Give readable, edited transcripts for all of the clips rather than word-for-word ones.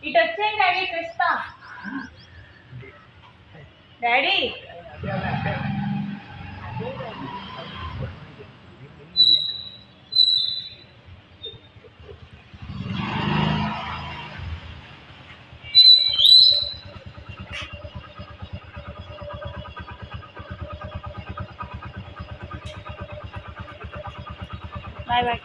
ఇటు వచ్చేయండి డాడీ, ఇటు వస్తా డాడీ. Bye bye.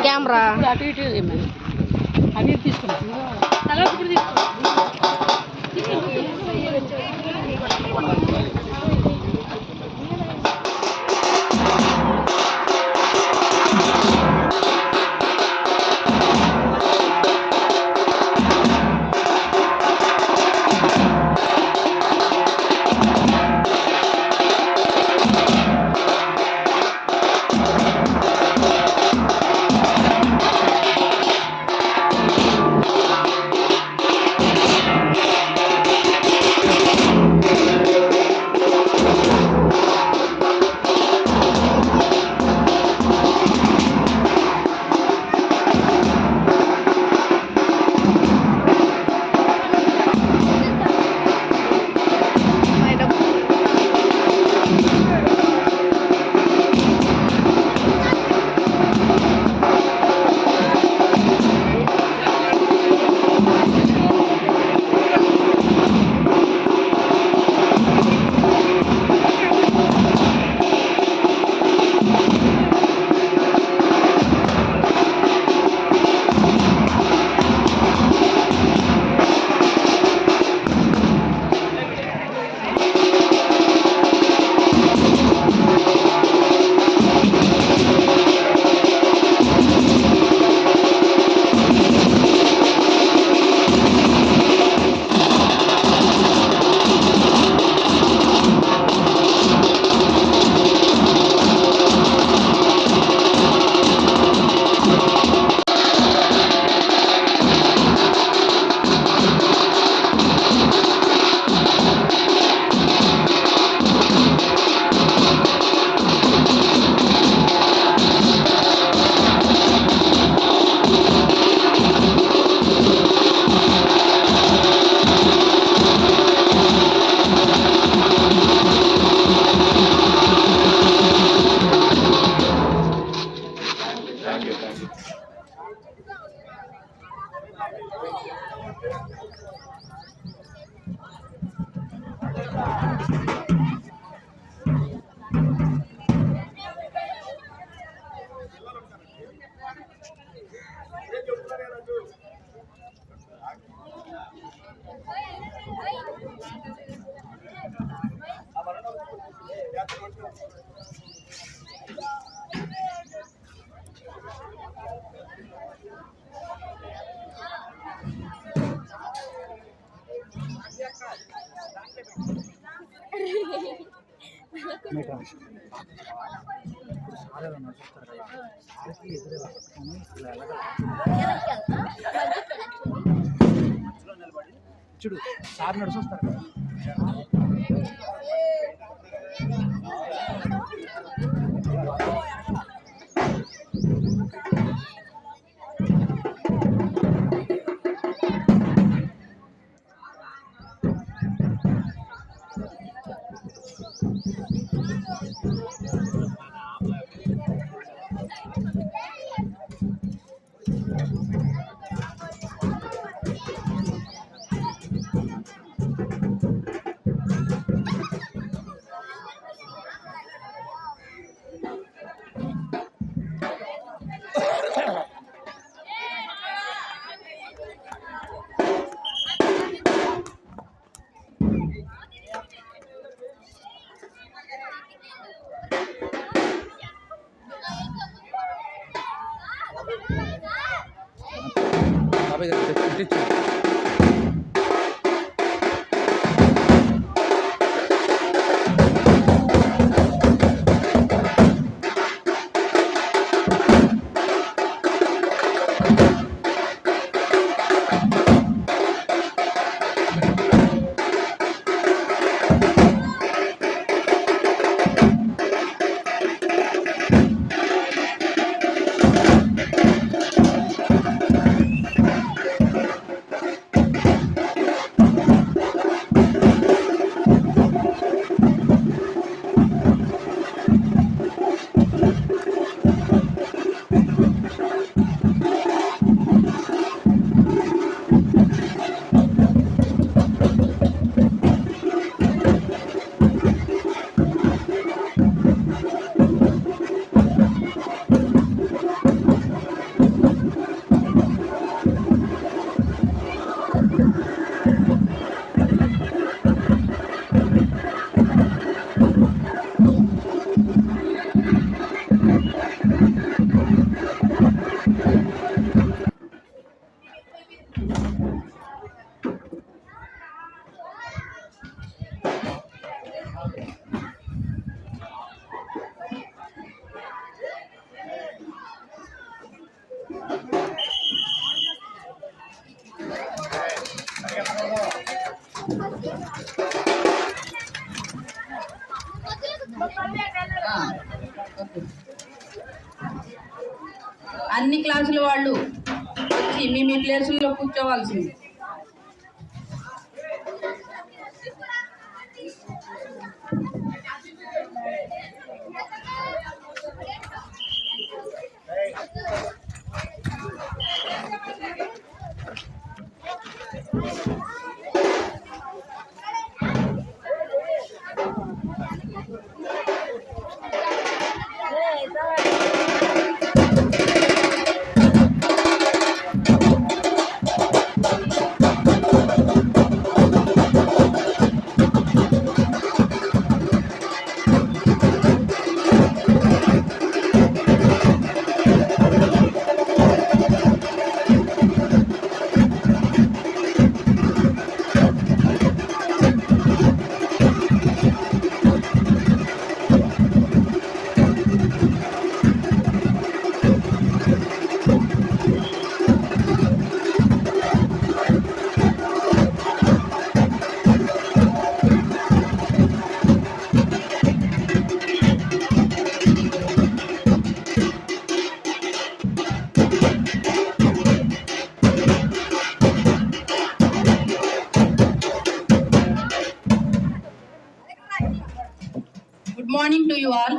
కెమెరా అటు ఇటు అవి తీసుకున్నాం చూడు సార్ నడుచొస్తారు కదా. బాబాయ్ గారు పెట్టించు. అన్ని క్లాసుల వాళ్ళు వచ్చి మీ ప్లేసుల్లో కూర్చోవాల్సింది. Good morning to you all.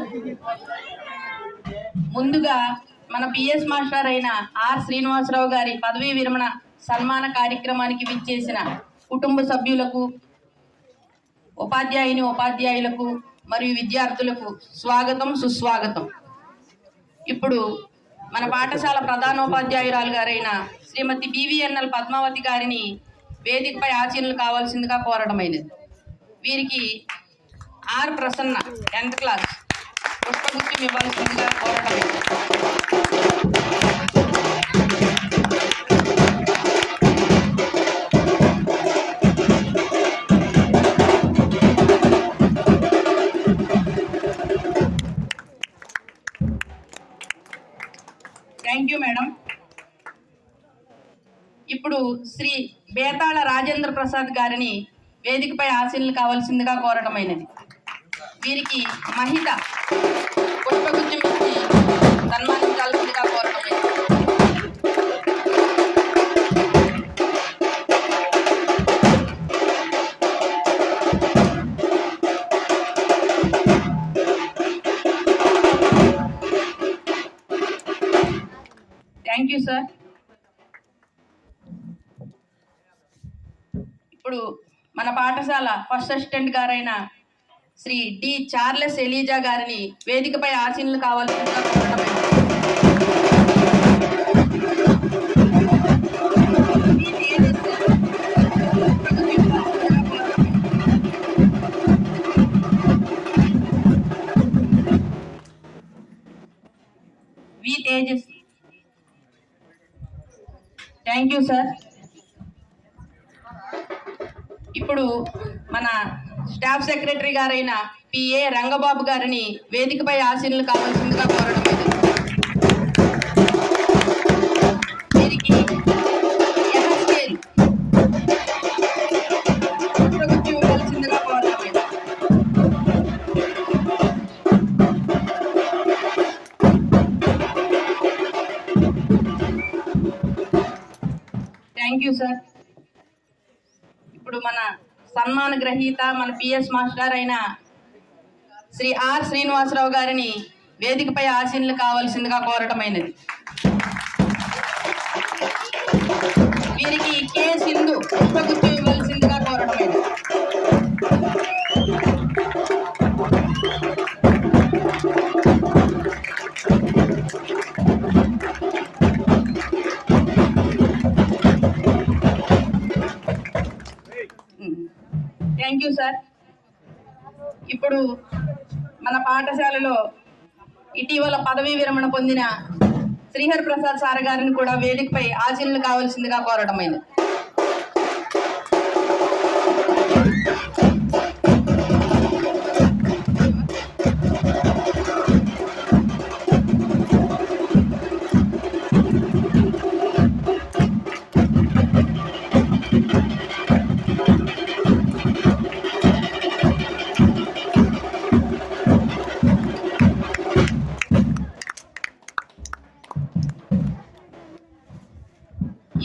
ముందుగా మన పిఎస్ మాస్టర్ అయిన ఆర్ శ్రీనివాసరావు గారి పదవీ విరమణ సన్మాన కార్యక్రమానికి విచ్చేసిన కుటుంబ సభ్యులకు, ఉపాధ్యాయులకు మరియు విద్యార్థులకు స్వాగతం, సుస్వాగతం. ఇప్పుడు మన పాఠశాల ప్రధానోపాధ్యాయురాలు గారైన శ్రీమతి BVNL పద్మావతి గారిని వేదికపై ఆసీనులు కావాల్సిందిగా కోరడమైనది. వీరికి R ప్రసన్న 10th క్లాస్ పుష్పగుచ్చం ఇవ్వాల్సిందిగా కోరడమైనది. Thank you madam. ఇప్పుడు శ్రీ బేతాళ రాజేంద్ర ప్రసాద్ గారిని వేదికపై ఆశీనులు కావాల్సిందిగా కోరడమైనది. వీరికి మహిళ పుష్పగుచ్చం ఇచ్చి సన్మానించాల్సిందిగా కోరడమైనది. Thank you sir. ఇప్పుడు మన పాఠశాల ఫస్ట్ అసిస్టెంట్ గారైన శ్రీ D చార్లెస్ ఎలీజా గారిని వేదికపై ఆసీనులు కావాల్సిందిగా కోరడమైనది. V Tejas. Thank you sir. ఇప్పుడు మన స్టాఫ్ సెక్రటరీ గారైన PA రంగబాబు గారిని వేదికపై ఆసీనులు కావాల్సిందిగా కోరడమైనది. వీరికి ఇవ్వాల్సిందిగా కోరడమైనది. Thank you sir. ఇప్పుడు మన సన్మాన గ్రహీత మన PS మాస్టర్ అయిన శ్రీ R శ్రీనివాసరావు గారిని వేదికపై ఆసీనులు కావాల్సిందిగా కోరటమైనది. వీరికి K సింధు పుష్పగుచ్చం ఇవ్వాల్సిందిగా కోరటమైనది. Thank you sir. ఇప్పుడు మన పాఠశాలలో ఇటీవల పదవీ విరమణ పొందిన శ్రీహరి ప్రసాద్ సార్ గారిని కూడా వేదికపై ఆసీనులు కావాల్సిందిగా కోరడమైనది.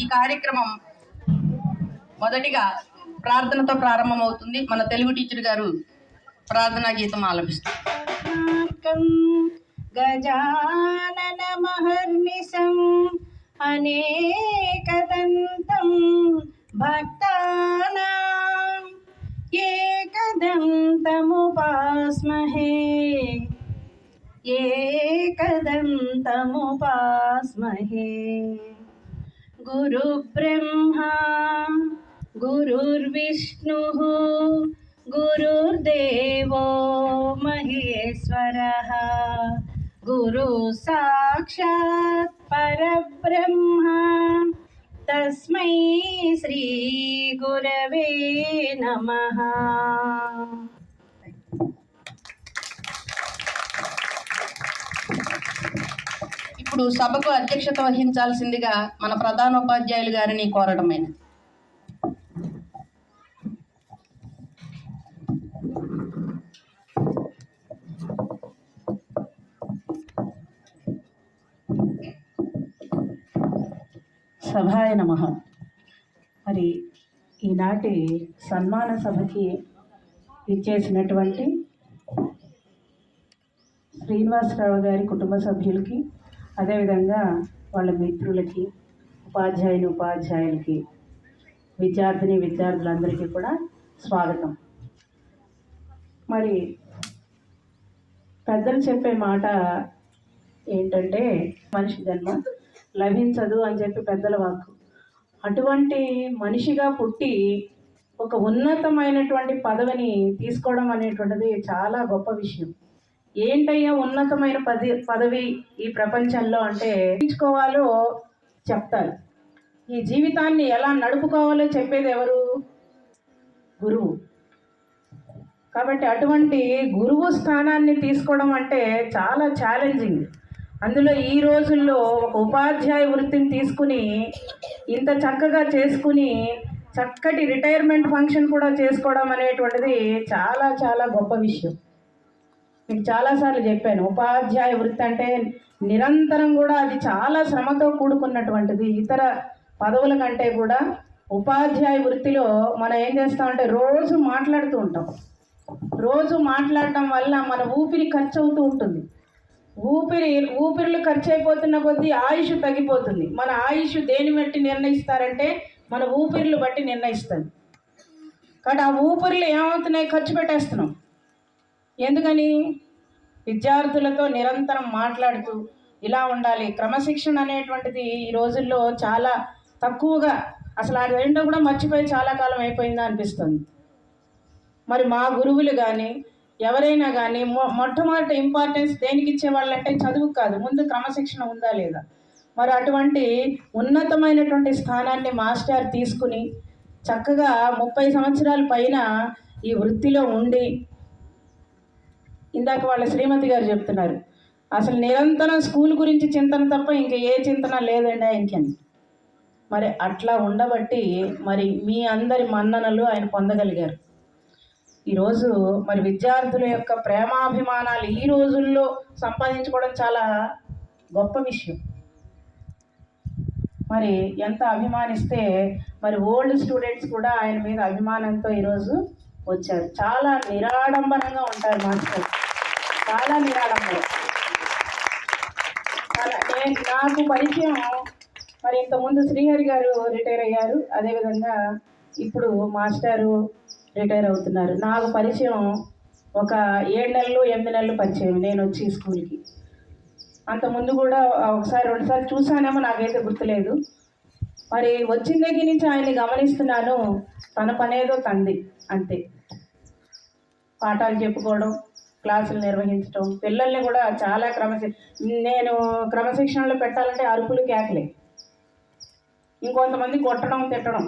ఈ కార్యక్రమం మొదటిగా ప్రార్థనతో ప్రారంభమవుతుంది. మన తెలుగు టీచర్ గారు ప్రార్థనా గీతం ఆలపిస్తారు. గజానన మహర్నిశం అనేకదంతం భక్తానాం ఏకదంతముపాస్మహే ఏకదంతముపాస్మహే. గురు బ్రహ్మా గురుర్విష్ణుః గురుర్దేవో మహేశ్వరః గురు సాక్షాత్ పరబ్రహ్మ తస్మై శ్రీ గురవే నమః. ఇప్పుడు సభకు అధ్యక్షత వహించాల్సిందిగా మన ప్రధానోపాధ్యాయులు గారిని కోరడమైనది. సభాయ నమః. మరి ఈనాటి సన్మాన సభకి ఇచ్చేసినటువంటి శ్రీనివాసరావు గారి కుటుంబ సభ్యులకి, అదేవిధంగా వాళ్ళ మిత్రులకి, ఉపాధ్యాయులకి, విద్యార్థులందరికీ కూడా స్వాగతం. మరి పెద్దలు చెప్పే మాట ఏంటంటే మనిషి జన్మ లభించదు అని చెప్పి పెద్దల వాక్కు. అటువంటి మనిషిగా పుట్టి ఒక ఉన్నతమైనటువంటి పదవిని తీసుకోవడం అనేటువంటిది చాలా గొప్ప విషయం. ఏంటయ్యా ఉన్నతమైన పదవి ఈ ప్రపంచంలో అంటే ఎంచుకోవాలో చెప్తారు. ఈ జీవితాన్ని ఎలా నడుపుకోవాలో చెప్పేది ఎవరు? గురువు. కాబట్టి అటువంటి గురువు స్థానాన్ని తీసుకోవడం అంటే చాలా ఛాలెంజింగ్. అందులో ఈ రోజుల్లో ఒక ఉపాధ్యాయ వృత్తిని తీసుకుని ఇంత చక్కగా చేసుకుని చక్కటి రిటైర్మెంట్ ఫంక్షన్ కూడా చేసుకోవడం అనేటువంటిది చాలా చాలా గొప్ప విషయం. మీకు చాలాసార్లు చెప్పాను, ఉపాధ్యాయ వృత్తి అంటే నిరంతరం కూడా అది చాలా శ్రమతో కూడుకున్నటువంటిది. ఇతర పదవుల కంటే కూడా ఉపాధ్యాయ వృత్తిలో మనం ఏం చేస్తామంటే రోజు మాట్లాడుతూ ఉంటాం. రోజు మాట్లాడటం వల్ల మన ఊపిరి ఖర్చు అవుతూ ఉంటుంది. ఊపిరిలు ఖర్చు అయిపోతున్న కొద్దీ ఆయుష్ తగ్గిపోతుంది. మన ఆయుష్ దేని బట్టి నిర్ణయిస్తారంటే మన ఊపిరిలు బట్టి నిర్ణయిస్తుంది. కాబట్టి ఆ ఊపిరిలు ఏమవుతున్నాయి? ఖర్చు పెట్టేస్తున్నాం. ఎందుకని? విద్యార్థులతో నిరంతరం మాట్లాడుతూ ఇలా ఉండాలి. క్రమశిక్షణ అనేటువంటిది ఈ రోజుల్లో చాలా తక్కువగా, అసలు అది ఏంటో కూడా మర్చిపోయి చాలా కాలం అయిపోయిందా అనిపిస్తుంది. మరి మా గురువులు కానీ ఎవరైనా కానీ మొట్టమొదటి ఇంపార్టెన్స్ దేనికి ఇచ్చేవాళ్ళంటే చదువుకు కాదు, ముందు క్రమశిక్షణ ఉందా లేదా. మరి అటువంటి ఉన్నతమైనటువంటి స్థానాన్ని మాస్టర్ తీసుకుని చక్కగా 30 సంవత్సరాల పైన ఈ వృత్తిలో ఉండి, ఇందాక వాళ్ళ శ్రీమతి గారు చెప్తున్నారు, అసలు నిరంతరం స్కూల్ గురించి చింతన తప్ప ఇంక ఏ చింతన లేదండి ఆయనకని. మరి అట్లా ఉండబట్టి మరి మీ అందరి మన్ననలు ఆయన పొందగలిగారు. ఈరోజు మరి విద్యార్థుల యొక్క ప్రేమాభిమానాలు ఈ రోజుల్లో సంపాదించుకోవడం చాలా గొప్ప విషయం. మరి ఎంత అభిమానిస్తే మరి ఓల్డ్ స్టూడెంట్స్ కూడా ఆయన మీద అభిమానంతో ఈరోజు వచ్చారు. చాలా నిరాడంబరంగా ఉంటారు మాస్టర్, చాలా నిరాడంబరం. నాకు పరిచయం మరి ఇంతకుముందు శ్రీహరి గారు రిటైర్ అయ్యారు, అదేవిధంగా ఇప్పుడు మాస్టారు రిటైర్ అవుతున్నారు. నాకు పరిచయం ఒక 7 నెలలు 8 నెలలు పరిచయం నేను వచ్చి స్కూల్కి. అంతకుముందు కూడా ఒకసారి 2 సార్లు చూసానేమో, నాకైతే గుర్తులేదు. మరి వచ్చిన దగ్గర నుంచి ఆయన్ని గమనిస్తున్నాను, తన పనేదో తంది అంతే. పాఠాలు చెప్పుకోవడం, క్లాసులు నిర్వహించడం, పిల్లల్ని కూడా చాలా నేను క్రమశిక్షణలో పెట్టాలంటే అరుపులు కేకలే, ఇంకొంతమంది కొట్టడం తిట్టడం.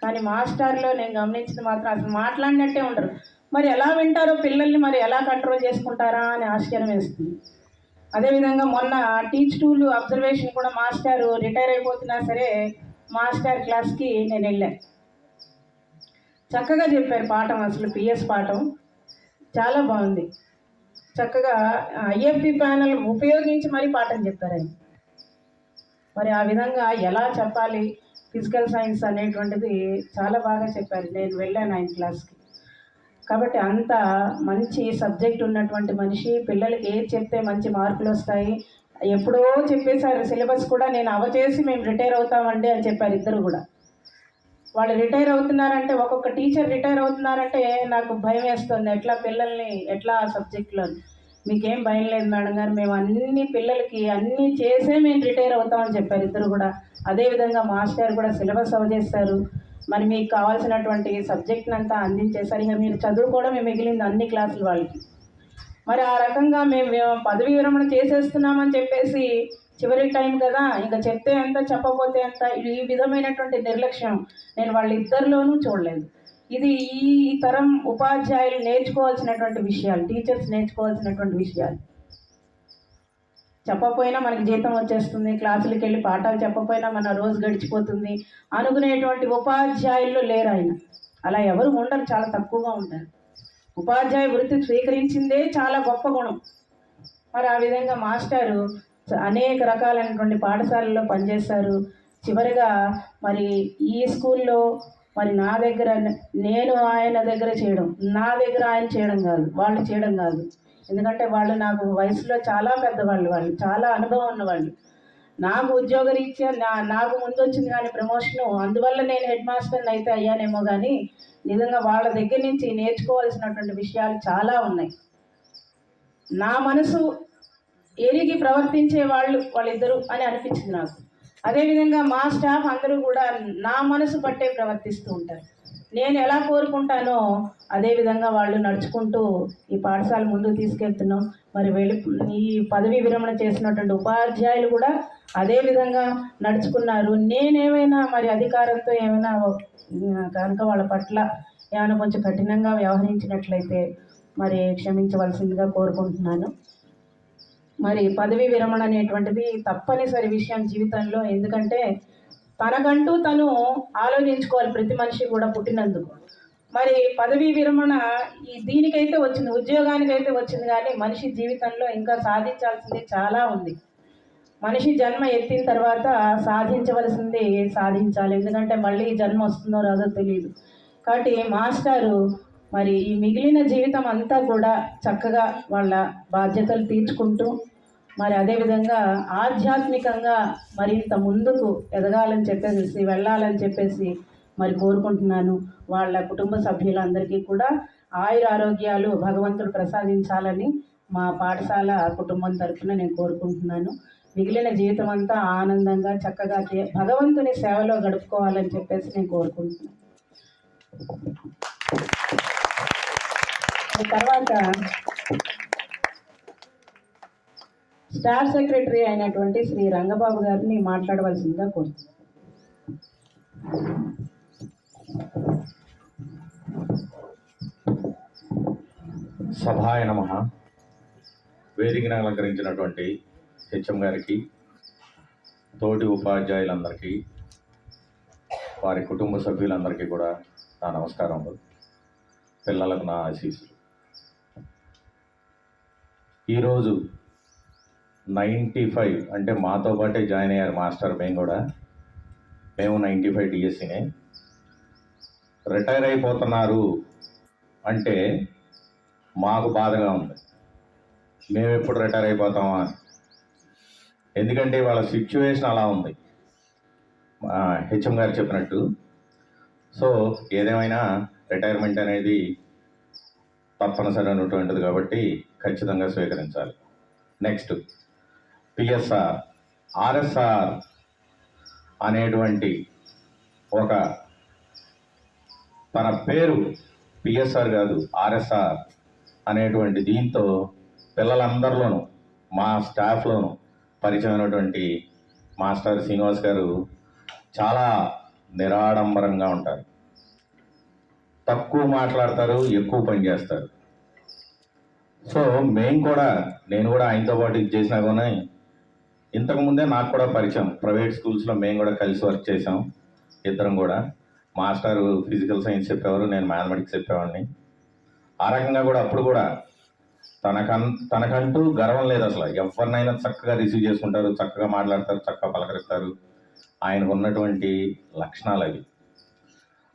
కానీ మాస్టర్లో నేను గమనించింది మాత్రం అసలు మాట్లాడినట్టే ఉండరు. మరి ఎలా వింటారో పిల్లల్ని, మరి ఎలా కంట్రోల్ చేసుకుంటారా అని ఆశ్చర్యం వేస్తుంది. అదేవిధంగా మొన్న టీచ్ టూల్ అబ్జర్వేషన్ కూడా మాస్టారు రిటైర్ అయిపోతున్నా సరే మాస్టర్ క్లాస్కి నేను వెళ్ళాను. చక్కగా చెప్పారు పాఠం, అసలు పిఎస్ పాఠం చాలా బాగుంది. చక్కగా ఐఎఫ్పి ప్యానల్ ఉపయోగించి మరీ పాఠం చెప్పారు ఆయన. మరి ఆ విధంగా ఎలా చెప్పాలి ఫిజికల్ సైన్స్ అనేటువంటిది చాలా బాగా చెప్పారు. నేను వెళ్ళాను ఆయన క్లాస్కి. కాబట్టి అంత మంచి సబ్జెక్ట్ ఉన్నటువంటి మనిషి, పిల్లలకి ఏది చెప్తే మంచి మార్కులు వస్తాయి. ఎప్పుడో చెప్పేశారు సిలబస్ కూడా, నేను అవచేసి మేము రిటైర్ అవుతామండి అని చెప్పారు ఇద్దరు కూడా. వాళ్ళు రిటైర్ అవుతున్నారంటే, ఒక్కొక్క టీచర్ రిటైర్ అవుతున్నారంటే నాకు భయం వేస్తుంది, ఎట్లా పిల్లల్ని ఎట్లా ఆ సబ్జెక్ట్లో. మీకేం భయం లేదు మేడం గారు, మేము అన్ని పిల్లలకి అన్నీ చేసే మేము రిటైర్ అవుతామని చెప్పారు ఇద్దరు కూడా. అదేవిధంగా మాస్టర్ కూడా సిలబస్ అవజేస్తారు, మరి మీకు కావాల్సినటువంటి సబ్జెక్ట్ని అంతా అందించేసారు. ఇక మీరు చదువుకోవడం మిగిలింది అన్ని క్లాసులు వాళ్ళకి. మరి ఆ రకంగా మేము పదవి విరమణ చేసేస్తున్నామని చెప్పేసి చివరి టైం కదా, ఇంకా చెప్తే ఎంత చెప్పకపోతే ఎంత, ఈ విధమైనటువంటి నిర్లక్ష్యం నేను వాళ్ళిద్దరిలోనూ చూడలేదు. ఇది ఈ తరం ఉపాధ్యాయులు నేర్చుకోవాల్సినటువంటి విషయాలు, టీచర్స్ నేర్చుకోవాల్సినటువంటి విషయాలు. చెప్పకపోయినా మనకి జీతం వచ్చేస్తుంది, క్లాసులకు వెళ్ళి పాఠాలు చెప్పకపోయినా మన రోజు గడిచిపోతుంది అనుకునేటువంటి ఉపాధ్యాయుల్లో లేరు ఆయన. అలా ఎవరు ఉండరు, చాలా తక్కువగా ఉంటారు. ఉపాధ్యాయ వృత్తి స్వీకరించిందే చాలా గొప్ప గుణం. మరి ఆ విధంగా మాస్టారు అనేక రకాలైనటువంటి పాఠశాలల్లో పనిచేశారు. చివరిగా మరి ఈ స్కూల్లో మరి నా దగ్గర నేను ఆయన దగ్గర చేయడం, నా దగ్గర ఆయన చేయడం కాదు, వాళ్ళు చేయడం కాదు. ఎందుకంటే వాళ్ళు నాకు వయసులో చాలా పెద్దవాళ్ళు, వాళ్ళు చాలా అనుభవం ఉన్నవాళ్ళు. నాకు ఉద్యోగరీత్యా నాకు ముందు వచ్చింది కానీ ప్రమోషను, అందువల్ల నేను హెడ్ మాస్టర్ని అయితే అయ్యానేమో కానీ నిజంగా వాళ్ళ దగ్గర నుంచి నేర్చుకోవాల్సినటువంటి విషయాలు చాలా ఉన్నాయి. నా మనసు ఎరిగి ప్రవర్తించే వాళ్ళిద్దరు అని అనిపించింది నాకు. అదేవిధంగా మా స్టాఫ్ అందరూ కూడా నా మనసు పట్టే ప్రవర్తిస్తూ ఉంటారు. నేను ఎలా కోరుకుంటానో అదేవిధంగా వాళ్ళు నడుచుకుంటూ ఈ పాఠశాల ముందుకు తీసుకెళ్తున్నాం. మరి ఈ పదవీ విరమణ చేసినటువంటి ఉపాధ్యాయులు కూడా అదే విధంగా నడుచుకున్నారు. నేనేమైనా మరి అధికారంతో ఏమైనా కనుక వాళ్ళ పట్ల ఏమైనా కొంచెం కఠినంగా వ్యవహరించినట్లయితే మరి క్షమించవలసిందిగా కోరుకుంటున్నాను. మరి పదవీ విరమణ అనేటువంటిది తప్పనిసరి విషయం జీవితంలో. ఎందుకంటే తనకంటూ తను ఆలోచించుకోవాలి ప్రతి మనిషి కూడా పుట్టినందుకు. మరి పదవీ విరమణ దీనికైతే వచ్చింది, ఉద్యోగానికైతే వచ్చింది, కానీ మనిషి జీవితంలో ఇంకా సాధించాల్సింది చాలా ఉంది. మనిషి జన్మ ఎత్తిన తర్వాత సాధించవలసింది సాధించాలి. ఎందుకంటే మళ్ళీ జన్మ వస్తుందో రాదో తెలియదు. కాబట్టి మాస్టారు మరి ఈ మిగిలిన జీవితం అంతా కూడా చక్కగా వాళ్ళ బాధ్యతలు తీర్చుకుంటూ మరి అదేవిధంగా ఆధ్యాత్మికంగా మరింత ముందుకు ఎదగాలని చెప్పేసి వెళ్ళాలని చెప్పేసి మరి కోరుకుంటున్నాను. వాళ్ళ కుటుంబ సభ్యులందరికీ కూడా ఆయురారోగ్యాలు భగవంతుడు ప్రసాదించాలని మా పాఠశాల కుటుంబం తరఫున నేను కోరుకుంటున్నాను. మిగిలిన జీవితం అంతా ఆనందంగా చక్కగా భగవంతుని సేవలో గడుపుకోవాలని చెప్పేసి నేను కోరుకుంటున్నాను. తర్వాత స్టాఫ్ సెక్రటరీ అయినటువంటి శ్రీ రంగబాబు గారిని మాట్లాడవలసిందిగా కోరుతున్నాను. సభాయ నమః. వేదికను అలంకరించినటువంటి హెచ్ఎం గారికి, తోటి ఉపాధ్యాయులందరికీ, వారి కుటుంబ సభ్యులందరికీ కూడా నా నమస్కారములు, పిల్లలకు నా ఆశీస్సులు. ఈరోజు 95 అంటే మాతో పాటే జాయిన్ అయ్యారు మాస్టర్. మేము 95 డిఎస్సీనే. రిటైర్ అయిపోతున్నారు అంటే మాకు బాధగా ఉంది. మేము ఎప్పుడు రిటైర్ అయిపోతామా అని. ఎందుకంటే వాళ్ళ సిచ్యువేషన్ అలా ఉంది, హెచ్ఎం గారు చెప్పినట్టు. సో ఏదేమైనా రిటైర్మెంట్ అనేది తప్పనిసరి అయినటువంటిది కాబట్టి ఖచ్చితంగా స్వీకరించాలి. నెక్స్ట్ పిఎస్ఆర్, ఆర్ఎస్ఆర్ అనేటువంటి ఒక తన పేరు పిఎస్ఆర్ కాదు ఆర్ఎస్ఆర్ అనేటువంటి దీంతో పిల్లలందరిలోనూ మా స్టాఫ్లోనూ పరిచయమైనటువంటి మాస్టర్ శ్రీనివాస్ గారు చాలా నిరాడంబరంగా ఉంటారు. తక్కువ మాట్లాడతారు, ఎక్కువ పని చేస్తారు. సో నేను కూడా ఆయనతో పాటు ఇది చేసినా కానీ ఇంతకుముందే నాకు కూడా పరిచయం. ప్రైవేట్ స్కూల్స్లో మేము కూడా కలిసి వర్క్ చేసాం ఇద్దరం కూడా. మాస్టర్ ఫిజికల్ సైన్స్ చెప్పేవారు, నేను మ్యాథమెటిక్స్ చెప్పేవాడిని. ఆ రకంగా కూడా అప్పుడు కూడా తనకంటూ గర్వం లేదు అసలు. ఎవరినైనా చక్కగా రిసీవ్ చేసుకుంటారు, చక్కగా మాట్లాడతారు, చక్కగా పలకరిస్తారు. ఆయనకు ఉన్నటువంటి లక్షణాలు అవి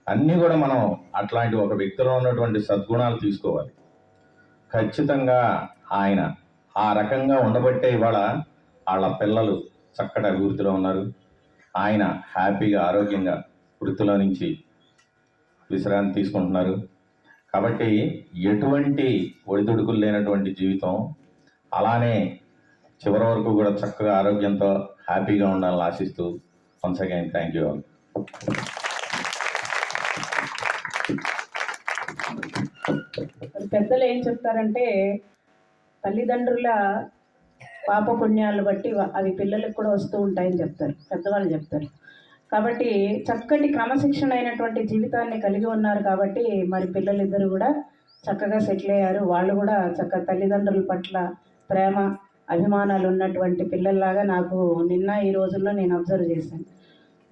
అన్నీ కూడా మనం అట్లాంటి ఒక వ్యక్తిలో ఉన్నటువంటి సద్గుణాలు తీసుకోవాలి. ఖచ్చితంగా ఆయన ఆ రకంగా ఉండబట్టే ఇవాళ వాళ్ళ పిల్లలు చక్కటి అభివృద్ధిలో ఉన్నారు. ఆయన హ్యాపీగా ఆరోగ్యంగా వృత్తిలో నుంచి విశ్రాంతి తీసుకుంటున్నారు. కాబట్టి ఎటువంటి ఒడిదుడుకులు లేనటువంటి జీవితం, అలానే చివరి వరకు కూడా చక్కగా ఆరోగ్యంతో హ్యాపీగా ఉండాలని ఆశిస్తూ once again thank you all. పెద్దలు ఏం చెప్తారంటే తల్లిదండ్రుల పాపపుణ్యాలు బట్టి అవి పిల్లలకు కూడా వస్తూ ఉంటాయని చెప్తారు, పెద్దవాళ్ళు చెప్తారు. కాబట్టి చక్కటి క్రమశిక్షణ అయినటువంటి జీవితాన్ని కలిగి ఉన్నారు. కాబట్టి మరి పిల్లలిద్దరూ కూడా చక్కగా సెటిల్ అయ్యారు. వాళ్ళు కూడా చక్కగా తల్లిదండ్రుల పట్ల ప్రేమ అభిమానాలు ఉన్నటువంటి పిల్లల్లాగా నాకు ఈ రోజుల్లో నేను అబ్జర్వ్ చేశాను.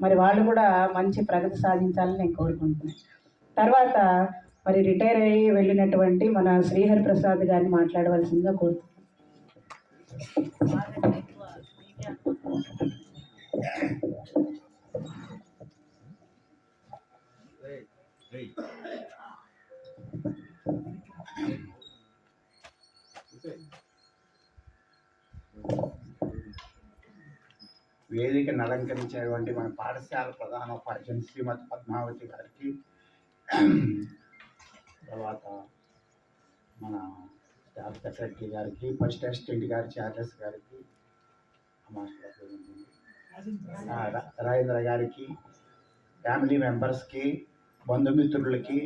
మరి వాళ్ళు కూడా మంచి ప్రగతి సాధించాలని నేను కోరుకుంటున్నాను. తర్వాత మరి రిటైర్ అయ్యి వెళ్ళినటువంటి మన శ్రీహరి ప్రసాద్ గారిని మాట్లాడవలసిందిగా కోరుతున్నాను. వేదికను అలంకరించినటువంటి మన పాఠశాల ప్రధానోపాధ్యాయుని శ్రీమతి పద్మావతి గారికి, తర్వాత మన స్టాఫ్ సెక్రటరీ గారికి, ఫస్ట్ అసిస్టెంట్ గారి చార్లెస్ గారికి, రాజేంద్ర గారికి, ఫ్యామిలీ మెంబర్స్కి, బంధుమిత్రులకి,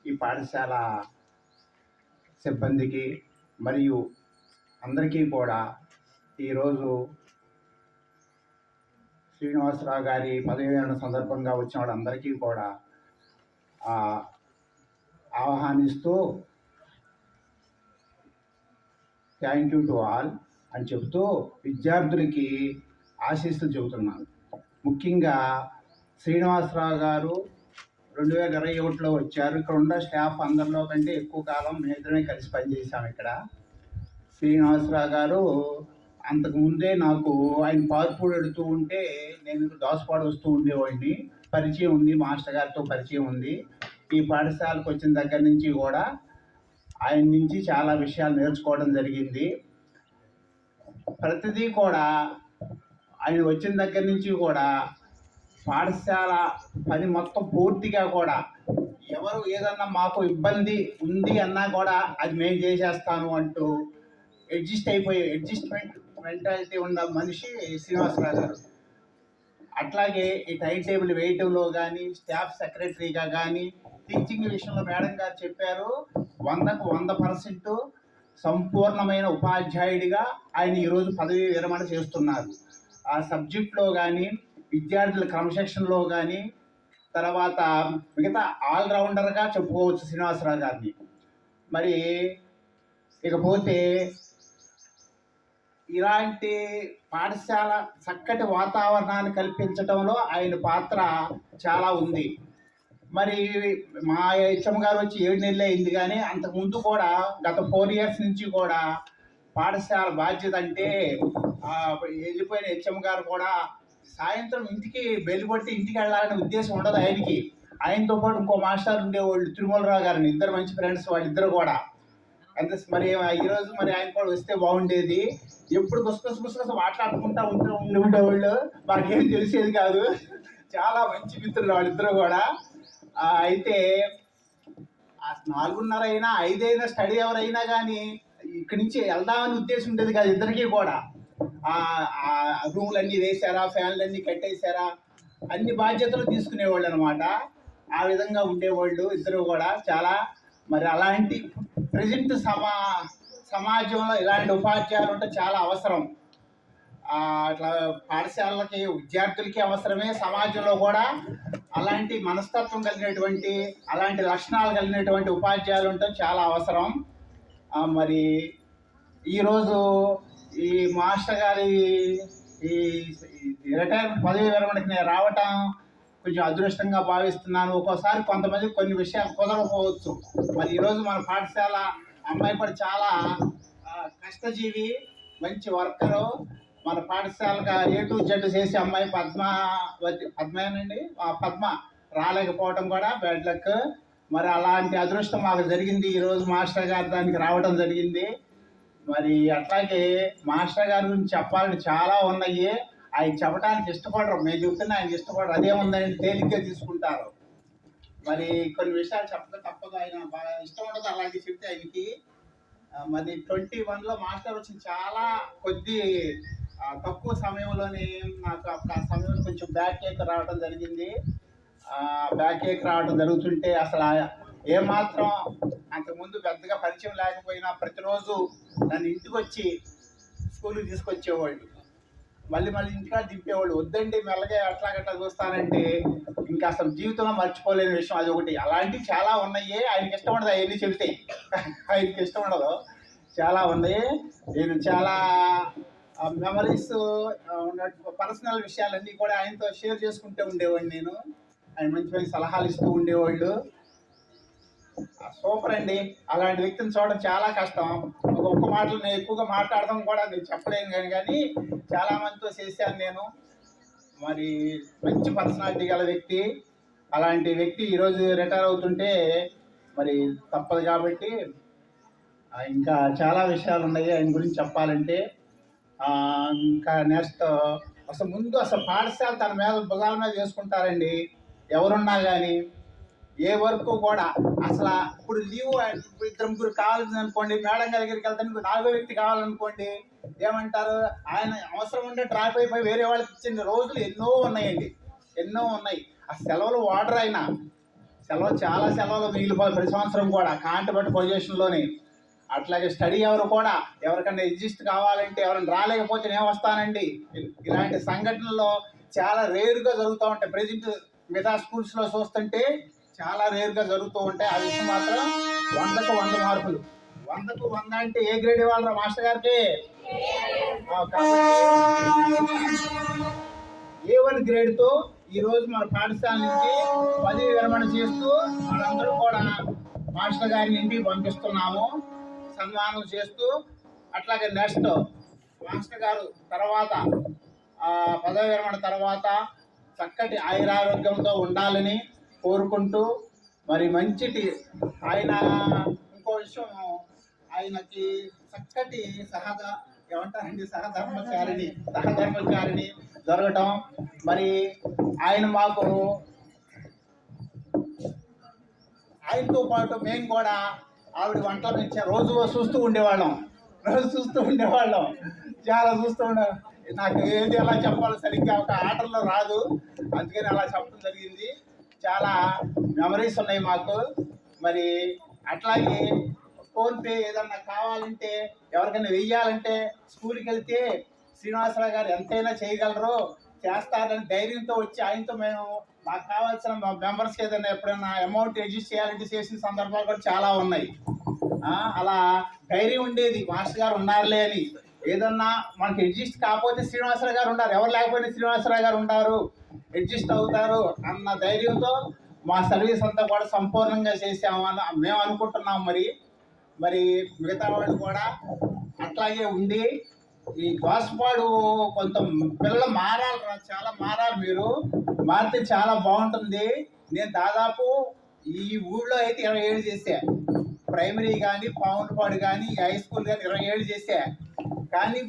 ఈ పాఠశాల సిబ్బందికి మరియు అందరికీ కూడా ఈరోజు శ్రీనివాసరావు గారి పదవీరమణ సందర్భంగా వచ్చిన వాళ్ళందరికీ కూడా ఆహ్వానిస్తూ థ్యాంక్ యూ టు ఆల్ అని చెబుతూ విద్యార్థులకి ఆశీస్సులు చెబుతున్నాను. ముఖ్యంగా శ్రీనివాసరావు గారు 2021లో వచ్చారు. ఇక్కడ ఉన్న స్టాఫ్ అందరిలో కంటే ఎక్కువ కాలం మేమిద్దరమే కలిసి పనిచేసాము ఇక్కడ. శ్రీనివాసరావు గారు అంతకుముందే నాకు ఆయన పార్పూడు వెళుతూ ఉంటే నేను దోసపాడు వస్తూ ఉండేవాడిని. పరిచయం ఉంది, మాస్టర్ గారితో పరిచయం ఉంది. ఈ పాఠశాలకు వచ్చిన దగ్గర నుంచి కూడా ఆయన నుంచి చాలా విషయాలు నేర్చుకోవడం జరిగింది. ప్రతిదీ కూడా ఆయన వచ్చిన దగ్గర నుంచి కూడా పాఠశాల పని మొత్తం పూర్తిగా కూడా ఎవరు ఏదన్నా మాకు ఇబ్బంది ఉంది అన్నా కూడా అది మేము చేసేస్తాను అంటూ అడ్జస్ట్మెంట్ మెంటాలిటీ ఉన్న మనిషి శ్రీనివాసరావు గారు. అట్లాగే ఈ టైం టేబుల్ వేయటంలో కానీ, స్టాఫ్ సెక్రటరీగా కానీ, టీచింగ్ విషయంలో మేడం గారు చెప్పారు 100కు 100% సంపూర్ణమైన ఉపాధ్యాయుడిగా ఆయన ఈరోజు పదవీ విరమణ చేస్తున్నారు. ఆ సబ్జెక్ట్లో కానీ, విద్యార్థుల క్రమశిక్షణలో కానీ, తర్వాత మిగతా ఆల్రౌండర్గా చెప్పుకోవచ్చు శ్రీనివాసరావు గారిని. మరి ఇకపోతే ఇలాంటి పాఠశాల చక్కటి వాతావరణాన్ని కల్పించడంలో ఆయన పాత్ర చాలా ఉంది. మరి మా హెచ్ఎం గారు వచ్చి 7 నెలలు అయింది, కానీ అంతకుముందు కూడా గత 4 years నుంచి కూడా పాఠశాల బాధ్యత అంటే వెళ్ళిపోయిన హెచ్ఎం గారు కూడా సాయంత్రం ఇంటికి బెల్లి కొట్టి ఇంటికి వెళ్ళాలనే ఉద్దేశం ఉండదు ఆయనకి. ఆయనతో పాటు ఇంకో మాస్టర్ ఉండేవాళ్ళు, తిరుమలరావు గారిని, ఇద్దరు మంచి ఫ్రెండ్స్ వాళ్ళిద్దరు కూడా. అంతే. మరి ఈరోజు మరి ఆయన కూడా వస్తే బాగుండేది. ఎప్పుడు గుసగుస మాట్లాడుకుంటా ఉండేవాళ్ళు, మాకేం తెలిసేది కాదు. చాలా మంచి మిత్రులు వాళ్ళిద్దరు కూడా. అయితే 4:30 అయినా 5 అయినా స్టడీ అవర్ అయినా కానీ ఇక్కడి నుంచి వెళ్దామని ఉద్దేశం ఉండేది కాదు ఇద్దరికీ కూడా. రూమ్లు అన్నీ వేసారా, ఫ్యాన్లు అన్నీ కట్టేశారా, అన్ని బాధ్యతలు తీసుకునేవాళ్ళు అనమాట. ఆ విధంగా ఉండేవాళ్ళు ఇద్దరు కూడా. చాలా మరి అలాంటి ప్రజెంట్ సమాజంలో ఇలాంటి ఉపాధ్యాయులు ఉంటే చాలా అవసరం. అట్లా పాఠశాలలకి విద్యార్థులకి అవసరమే, సమాజంలో కూడా అలాంటి మనస్తత్వం కలిగినటువంటి, అలాంటి లక్షణాలు కలిగినటువంటి ఉపాధ్యాయులు ఉండటం చాలా అవసరం. మరి ఈరోజు ఈ మాస్టర్ గారి ఈ రిటైర్మెంట్ పదవి విరమణకి నేను రావటం కొంచెం అదృష్టంగా భావిస్తున్నాను. ఒక్కోసారి కొంతమంది కొన్ని విషయాలు కుదరకపోవచ్చు. మరి ఈరోజు మన పాఠశాల అమ్మాయి కూడా చాలా కష్టజీవి, మంచి వర్కరు. మన పాఠశాలగా A to Z చేసే అమ్మాయి పద్మేనండి, పద్మ రాలేకపోవడం కూడా బ్యాడ్ లక్. మరి అలాంటి అదృష్టం మాకు జరిగింది. ఈరోజు మాస్టర్ గారు దానికి రావడం జరిగింది. మరి అట్లాగే మాస్టర్ గారి గురించి చెప్పాలని చాలా ఉన్నాయి. ఆయన చెప్పడానికి ఇష్టపడరు, మేము చెబుతున్నా ఆయన ఇష్టపడరు. అదేముందని తేలిగ్గా తీసుకుంటారు. మరి కొన్ని విషయాలు చెప్పక తప్పదు. ఆయన బాగా ఇష్టం ఉండదు అలాంటివి చెప్తే ఆయనకి. మరి 21లో మాస్టర్ వచ్చిన చాలా కొద్ది తక్కువ సమయంలోనే నాకు ఆ సమయంలో కొంచెం బ్యాక్ ఏక్ రావడం జరిగింది. బ్యాక్ ఏక్ రావడం జరుగుతుంటే అసలు ఏమాత్రం అంతకుముందు పెద్దగా పరిచయం లేకపోయినా ప్రతిరోజు నన్ను ఇంటికి వచ్చి స్కూల్కి తీసుకొచ్చేవాళ్ళు, మళ్ళీ ఇంటికాడ దింపేవాళ్ళు. వద్దండి మెల్లగా అట్లా గట్లా చూస్తానంటే ఇంకా అసలు జీవితంలో మర్చిపోలేని విషయం అది ఒకటి. అలాంటివి చాలా ఉన్నాయి. ఆయనకి ఇష్టం ఉండదు అవన్నీ చెబితే, ఆయనకి ఇష్టం ఉండదు. చాలా ఉన్నాయి. నేను చాలా మెమరీస్ పర్సనల్ విషయాలన్నీ కూడా ఆయనతో షేర్ చేసుకుంటూ ఉండేవాడిని. నేను ఆయన మంచి మంచి సలహాలు ఇస్తూ ఉండేవాళ్ళు. సూపర్ అండి. అలాంటి వ్యక్తిని చూడడం చాలా కష్టం. ఒక్క మాటలు నేను ఎక్కువగా మాట్లాడడం కూడా నేను చెప్పలేను కానీ చాలా మందితో చేశాను నేను. మరి మంచి పర్సనాలిటీ గల వ్యక్తి. అలాంటి వ్యక్తి ఈరోజు రిటైర్ అవుతుంటే మరి తప్పదు. కాబట్టి ఇంకా చాలా విషయాలు ఉన్నాయి ఆయన గురించి చెప్పాలంటే. ఇంకా నెక్స్ట్ అసలు ముందు అసలు పాఠశాల తన మీద భుజాల మీద చేసుకుంటారండి ఎవరున్నా కానీ. ఏ వర్క్ కూడా అసలు ఇప్పుడు లీవ్ ఇద్దరు ముగ్గురు కావాల్సింది అనుకోండి, మేడం గారి దగ్గరికి వెళ్తాను 4వ వ్యక్తి కావాలనుకోండి, ఏమంటారు ఆయన అవసరం ఉంటే డ్రాప్ అయిపోయి వేరే వాళ్ళకి ఇచ్చిన రోజులు ఎన్నో ఉన్నాయండి, ఎన్నో ఉన్నాయి. ఆ సెలవులు వాడరు ఆయన, సెలవులు చాలా సెలవులు మిగిలిపోయి ప్రతి సంవత్సరం కూడా కాంట్రాక్ట్ పొజిషన్లోని. అట్లాగే స్టడీ అవర్ కూడా ఎవరికైనా ఎగ్జిస్ట్ కావాలంటే ఎవరైనా రాలేకపోతే నేను వస్తానండి. ఇలాంటి సంఘటనలు చాలా రేరుగా జరుగుతూ ఉంటాయి. ప్రజెంట్ మిగతా స్కూల్స్లో చూస్తుంటే చాలా రేరుగా జరుగుతూ ఉంటాయి. ఆ విషయం మాత్రం 100కు 100 మార్కులు. 100కు 100 అంటే ఏ గ్రేడ్ ఇవ్వాలరా మాస్టర్ గారికి? A1 గ్రేడ్తో ఈరోజు మన పాఠశాల నుంచి పదవి విరమణ చేస్తూ మనందరూ కూడా మాస్టర్ గారిని ఇంటికి పంపిస్తున్నాము, సన్మానం చేస్తూ. అట్లాగే నెక్స్ట్ మాస్టర్ గారు తర్వాత పదవి విరమణ తర్వాత చక్కటి ఆయురారోగ్యంతో ఉండాలని కోరుకుంటూ, మరి మంచిటి ఆయన ఇంకో విషయం, ఆయనకి చక్కటి సహధర్మచారిణి జరగటం. మరి ఆయన మాకు ఆయనతో పాటు మేము కూడా ఆవిడ వంటలు నుంచి రోజు చూస్తూ ఉండేవాళ్ళం, చాలా చూస్తూ ఉండే. నాకు ఏది ఎలా చెప్పాలో సరిగ్గా ఒక ఆటల్లో రాదు, అందుకని అలా చెప్పడం జరిగింది. చాలా మెమరీస్ ఉన్నాయి మాకు. మరి అట్లాగే ఫోన్పే ఏదన్నా కావాలంటే ఎవరికైనా వెయ్యాలంటే స్కూల్కి వెళ్తే శ్రీనివాసరావు గారు ఎంతైనా చేయగలరు, చేస్తారని ధైర్యంతో వచ్చి ఆయనతో మేము మాకు కావాల్సిన మెంబర్స్కి ఏదైనా ఎప్పుడైనా అమౌంట్ అడ్జస్ట్ చేయాలంటే చేసిన సందర్భాలు కూడా చాలా ఉన్నాయి. అలా ధైర్యం ఉండేది, మాస్టర్ గారు ఉన్నారులే అని. ఏదన్నా మనకి అడ్జస్ట్ కాకపోతే శ్రీనివాసరావు గారు ఉన్నారు, ఎవరు లేకపోతే శ్రీనివాసరావు గారు ఉంటారు, అడ్జస్ట్ అవుతారు అన్న ధైర్యంతో మా సర్వీస్ అంతా కూడా సంపూర్ణంగా చేసామని మేము అనుకుంటున్నాం. మరి మిగతా వాళ్ళు కూడా అట్లాగే ఉండి ఈ దోసపాడు కొంత పిల్లలు మారాలి, చాలా మారాలి. మీరు మారితే చాలా బాగుంటుంది. నేను దాదాపు ఈ ఊళ్ళో అయితే 27 చేశా, ప్రైమరీ కానీ పావులపాడు కానీ హై స్కూల్ కానీ 27 చేశా. కానీ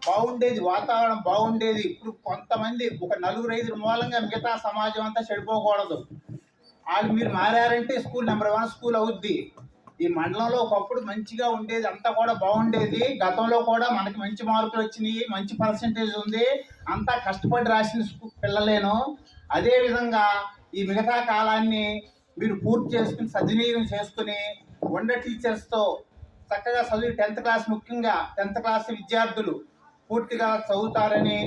బాగుండేది, వాతావరణం బాగుండేది. ఇప్పుడు కొంతమంది ఒక 4-5 మూలంగా మిగతా సమాజం అంతా చెడిపోకూడదు. వాళ్ళు మీరు మారారంటే స్కూల్ నెంబర్ 1 స్కూల్ అవుద్ది. ఈ మండలంలో ఒకప్పుడు మంచిగా ఉండేది, అంతా కూడా బాగుండేది. గతంలో కూడా మనకి మంచి మార్కులు వచ్చినాయి, మంచి పర్సంటేజ్ ఉంది, అంతా కష్టపడి రాసిన పిల్లలేను. అదేవిధంగా ఈ మిగతా కాలాన్ని మీరు పూర్తి చేసుకుని సద్వినియోగం చేసుకుని వండర్ టీచర్స్తో చక్కగా చదివి 10th క్లాస్, ముఖ్యంగా 10th క్లాస్ విద్యార్థులు పూర్తిగా చదువుతారని,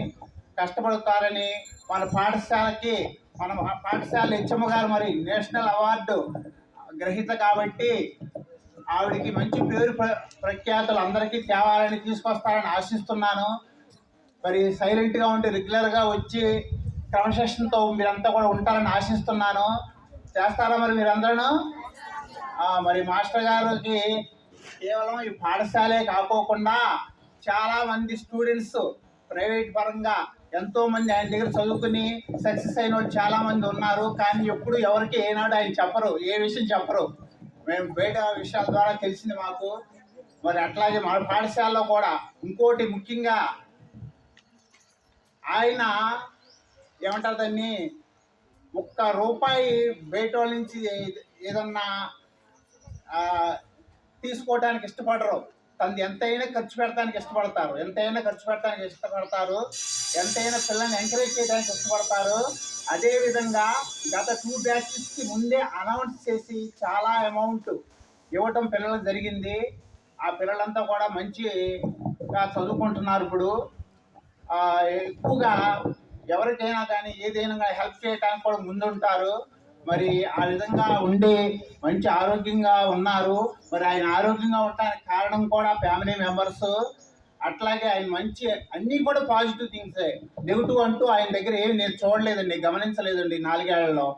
కష్టపడతారని మన పాఠశాల హెచ్ఎం గారు మరి నేషనల్ అవార్డు గ్రహీత కాబట్టి ఆవిడకి మంచి పేరు ప్రఖ్యాతులు అందరికీ తేవాలని తీసుకొస్తారని ఆశిస్తున్నాను. మరి సైలెంట్గా ఉండి రెగ్యులర్గా వచ్చి క్రమశిక్షణతో మీరంతా కూడా ఉంటారని ఆశిస్తున్నాను. చేస్తారా మరి మీరందరూ? మరి మాస్టర్ గారికి కేవలం ఈ పాఠశాలే కాకోకుండా చాలామంది స్టూడెంట్స్ ప్రైవేట్ పరంగా ఎంతోమంది ఆయన దగ్గర చదువుకుని సక్సెస్ అయిన వాళ్ళు చాలామంది ఉన్నారు. కానీ ఎప్పుడు ఎవరికి ఏనాడు ఆయన చెప్పరు, ఏ విషయం చెప్పరు. మేము బయట విషయాల ద్వారా తెలిసింది మాకు. మరి అట్లాగే మన పాఠశాలలో కూడా ఇంకోటి ముఖ్యంగా ఆయన ఏమంటారు దాన్ని, ₹1 బయట వాళ్ళ నుంచి ఏదన్నా తీసుకోవడానికి ఇష్టపడరు. తనది ఎంతైనా ఖర్చు పెట్టడానికి ఇష్టపడతారు, ఎంతైనా పిల్లల్ని ఎంకరేజ్ చేయడానికి ఇష్టపడతారు. అదేవిధంగా గత 2 బ్యాచెస్కి ముందే అనౌన్స్ చేసి చాలా అమౌంట్ ఇవ్వటం పిల్లలకు జరిగింది. ఆ పిల్లలంతా కూడా మంచిగా చదువుకుంటున్నారు. ఇప్పుడు ఎక్కువగా ఎవరికైనా కానీ ఏదైనా హెల్ప్ చేయడానికి కూడా ముందుంటారు. మరి ఆ విధంగా ఉండి మంచి ఆరోగ్యంగా ఉన్నారు. మరి ఆయన ఆరోగ్యంగా ఉండడానికి కారణం కూడా ఫ్యామిలీ మెంబర్స్. అట్లాగే ఆయన మంచి అన్నీ కూడా పాజిటివ్ థింగ్సే, నెగిటివ్ అంటూ ఆయన దగ్గర ఏమి నేను చూడలేదండి, గమనించలేదండి. 4 ఏళ్లలో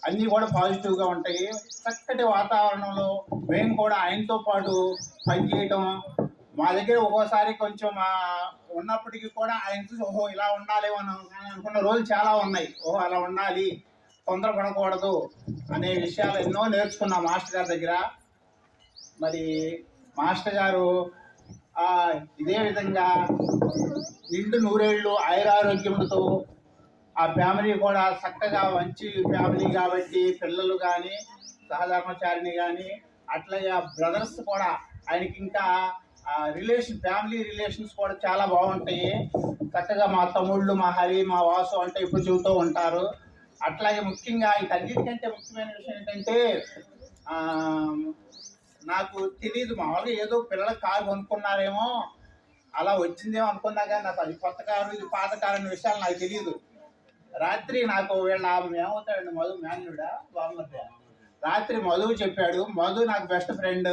అన్నీ కూడా పాజిటివ్గా ఉంటాయి. చక్కటి వాతావరణంలో మేము కూడా ఆయనతో పాటు పనిచేయటం, మా దగ్గర ఒక్కోసారి కొంచెం ఉన్నప్పటికీ కూడా ఆయన చూసి ఓహో ఇలా ఉండాలి అని అనుకున్న రోజులు చాలా ఉన్నాయి. ఓహో అలా ఉండాలి, తొందరపడకూడదు అనే విషయాలు ఎన్నో నేర్చుకున్నాం మాస్టర్ గారి దగ్గర. మరి మాస్టర్ గారు ఇదే విధంగా నిండు నూరేళ్ళు ఆయురారోగ్యములతో ఆ ఫ్యామిలీ కూడా చక్కగా మంచి ఫ్యామిలీ కాబట్టి పిల్లలు కానీ సహధర్మచారిణి కానీ అట్లాగే బ్రదర్స్ కూడా ఆయనకి ఇంకా ఫ్యామిలీ రిలేషన్స్ కూడా చాలా బాగుంటాయి. చక్కగా మా తమ్ముళ్ళు, మా హరి, మా వాసు అంటే ఇప్పుడు చెబుతూ ఉంటారు. అట్లాగే ముఖ్యంగా అన్నిటికంటే ముఖ్యమైన విషయం ఏంటంటే నాకు తెలియదు, మామూలుగా ఏదో పిల్లలకు కారు కొనుక్కున్నారేమో అలా వచ్చిందేమో అనుకున్నా కానీ నాకు అది కొత్త కారు ఇది పాత కారు అనే విషయాలు నాకు తెలియదు. రాత్రి నాకు వీళ్ళ ఏమవుతాడండి మధు మేన్యుడా బాగుంది. రాత్రి మధువు చెప్పాడు, మధు నాకు బెస్ట్ ఫ్రెండ్,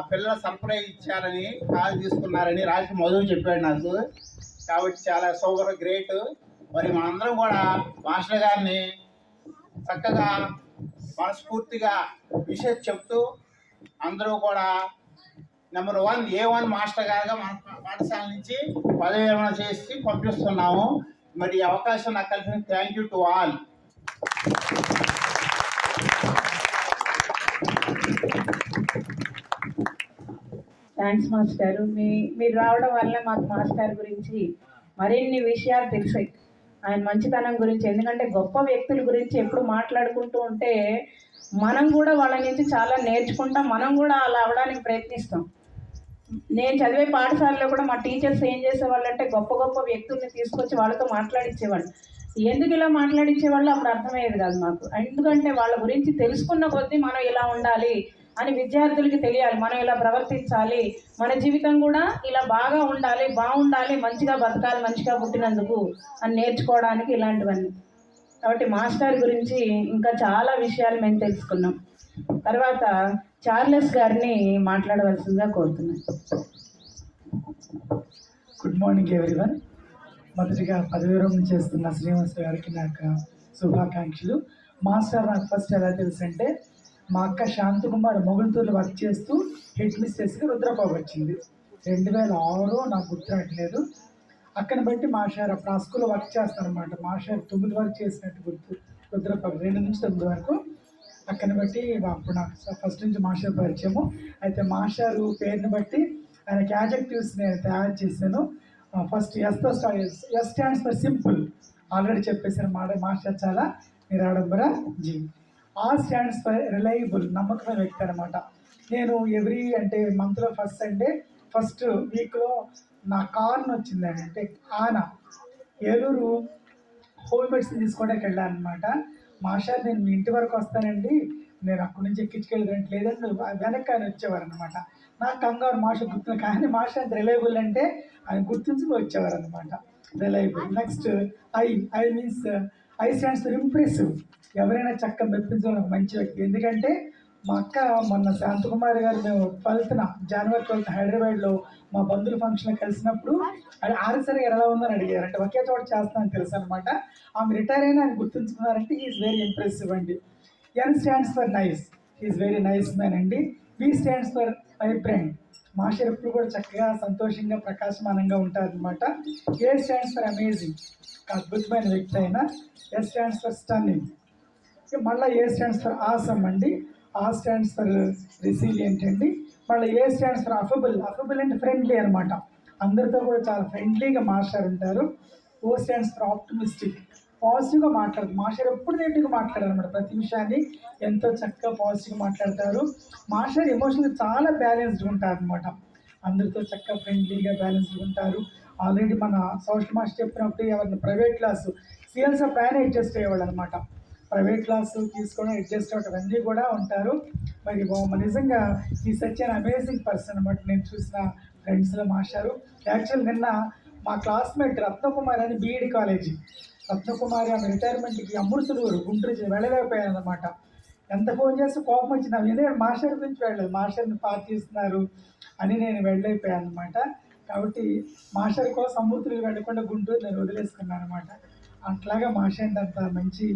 పిల్లల సర్ప్రైజ్ ఇచ్చారని కారు తీసుకున్నారని రాత్రి మధువు చెప్పాడు నాకు. కాబట్టి చాలా సూపర్ గ్రేట్. మరి మనందరం కూడా మాస్టర్ గారిని చక్కగా మనస్ఫూర్తిగా విషయం చెప్తూ అందరూ కూడా నెంబర్ 1 A1 మాస్టర్ గారుగా మన పాఠశాల నుంచి పదవి విరమణ చేసి పంపిస్తున్నాము. మరి ఈ అవకాశం నాకు కలిసిన thank you to all. Thanks మాస్టారు. మీరు రావడం వల్ల మాకు మాస్టర్ గురించి మరిన్ని విషయాలు తెలిసాయి, ఆయన మంచితనం గురించి. ఎందుకంటే గొప్ప వ్యక్తుల గురించి ఎప్పుడు మాట్లాడుకుంటూ ఉంటే మనం కూడా వాళ్ళ నుంచి చాలా నేర్చుకుంటాం, మనం కూడా అలా అవడానికి ప్రయత్నిస్తాం. నేను చదివే పాఠశాలలో కూడా మా టీచర్స్ ఏం చేసేవాళ్ళు అంటే గొప్ప గొప్ప వ్యక్తుల్ని తీసుకొచ్చి వాళ్ళతో మాట్లాడించేవాళ్ళు. ఎందుకు ఇలా మాట్లాడించేవాళ్ళు అప్పుడు అర్థమయ్యేది కాదు మాకు. ఎందుకంటే వాళ్ళ గురించి తెలుసుకున్న కొద్దీ మనం ఇలా ఉండాలి అని విద్యార్థులకి తెలియాలి, మనం ఇలా ప్రవర్తించాలి, మన జీవితం కూడా ఇలా బాగా ఉండాలి, బాగుండాలి, మంచిగా బతకాలి, మంచిగా పుట్టినందుకు అని నేర్చుకోవడానికి ఇలాంటివన్నీ. కాబట్టి మాస్టర్ గురించి ఇంకా చాలా విషయాలు మేము తెలుసుకున్నాం. తర్వాత చార్లెస్ గారిని మాట్లాడవలసిందిగా కోరుతున్నాను. Good morning everyone. మొదటిగా పదవి విరమణ చేస్తున్న శ్రీనివాస గారికి నాకు శుభాకాంక్షలు. మాస్టర్ నాకు ఫస్ట్ ఎలా తెలుసు అంటే మా అక్క శాంతకుమార్ మొగుడుతూరులో వర్క్ చేస్తూ హెడ్ మిస్ట్రెస్గా రుద్రబాబు వచ్చింది 2006 నాకు గుర్తురాట్లేదు. అక్కని బట్టి మాస్టర్ అప్పుడు ఆ స్కూల్లో వర్క్ చేస్తారనమాట. మాస్టర్ 9 వరకు చేసినట్టు గుర్తు, రుద్రబాబు 2 నుంచి 9 వరకు. అక్కని బట్టి అప్పుడు నాకు ఫస్ట్ నుంచి మాస్టర్ పరిచయము. అయితే మాస్టర్ పేరుని బట్టి ఆయనకి యాడ్జెక్టివ్స్ నేను తయారు చేశాను. ఫస్ట్ ఎస్తో S stands for simple, already చెప్పేసాను. మాస్టర్ చాలా నిరాడంబర జీ. ఆర్ స్టాండ్స్ ఫర్ రిలయబుల్, నమ్మకమైన వ్యక్తి అనమాట. నేను ఎవ్రీ మంత్లో ఫస్ట్ సండే ఫస్ట్ వీక్లో నా కార్ను వచ్చిందండి. ఏలూరు హోమ్ మెడిసిన్ తీసుకోవడానికి వెళ్ళాను అనమాట. మాస్టర్ నేను మీ ఇంటి వరకు వస్తానండి, నేను అక్కడి నుంచి ఎక్కించుకెళ్ళాను లేదండి వెనక్కి ఆయన వచ్చేవారు అనమాట. నాకు కంగారు మాస్టర్ గుర్తు, కానీ మాస్టర్ అంత రిలయబుల్ అంటే ఆయన గుర్తించుకు వచ్చేవారు అనమాట. Reliable. Next I means I stands for impressive, ఎవరైనా చక్కగా మెప్పించడం మంచి వ్యక్తి. ఎందుకంటే మా అక్క మొన్న శాంతకుమారి గారు మేము జనవరి 12 హైదరాబాద్లో మా బంధువుల ఫంక్షన్లో కలిసినప్పుడు ఆర్ఎస్ఆర్ ఎలా ఉందని అడిగారు. అంటే ఒకే చోట చేస్తానని తెలుసు అనమాట. ఆమె రిటైర్ అయినా ఆయన గుర్తుంచుకున్నారంటే ఈజ్ వెరీ ఇంప్రెసివ్ అండి. N stands for nice, is very nice man అండి. V stands for vibrant, master ఎప్పుడు కూడా చక్కగా సంతోషంగా ప్రకాశమానంగా ఉంటారనమాట. ఏ స్టాండ్స్ ఫర్ అమేజింగ్, అద్భుతమైన వ్యక్తి అయిన. Yes stands for stunning. మళ్ళీ ఏ స్టాండ్స్ ఫర్ ఆసమ్ అండి. ఆ స్టాండ్స్ ఫర్ రెసిలియంట్ అండి. మళ్ళీ ఏ స్టాండ్స్ ఫర్ అఫబుల్, అఫబుల్ అంటే ఫ్రెండ్లీ అనమాట. అందరితో కూడా చాలా ఫ్రెండ్లీగా మాస్టర్ ఉంటారు. ఓ స్టాండ్స్ ఫర్ ఆప్టిమిస్టిక్, పాజిటివ్గా మాట్లాడదు. మాస్టర్ ఎప్పుడు నెగిటివ్గా మాట్లాడారు అనమాట. ప్రతి విషయాన్ని ఎంతో చక్కగా పాజిటివ్గా మాట్లాడతారు. మాస్టర్ ఎమోషనల్ చాలా బ్యాలెన్స్డ్గా ఉంటారు అనమాట. అందరితో చక్కగా ఫ్రెండ్లీగా బ్యాలెన్స్డ్గా ఉంటారు. ఆల్రెడీ మన సోషల్ మాస్టర్ చెప్పినప్పుడు ఎవరిని ప్రైవేట్ క్లాసు సీఎల్స్ ఆఫ్ ఆయన అడ్జస్ట్ అయ్యేవాళ్ళు అనమాట. ప్రైవేట్ క్లాసు తీసుకోవడం, అడ్జస్ట్ అవ్వడం అన్నీ కూడా ఉంటారు. మరి నిజంగా ఈ సచ్ అన్ అమేజింగ్ పర్సన్ అనమాట. నేను చూసిన ఫ్రెండ్స్లో మాస్టారు. యాక్చువల్ నిన్న మా క్లాస్మేట్ రత్నకుమారి అని బీఈడి కాలేజీ, రత్నకుమారి ఆమె రిటైర్మెంట్కి అమృతులూరు గుంటూరు వెళ్ళలేకపోయాను అనమాట. ఎంత ఫోన్ చేస్తే కోపం వచ్చింది. ఎందుకంటే మాస్టర్ గురించి వెళ్ళలేదు, మాస్టర్ని పార్టీస్తున్నారు అని నేను వెళ్ళలేకపోయాను అనమాట. కాబట్టి మాస్టర్ కోసం అమృతులు వెళ్ళకుండా గుంటూరు నేను వదిలేసుకున్నాను అనమాట. అట్లాగా మాస్టర్ అంటే అంత మంచి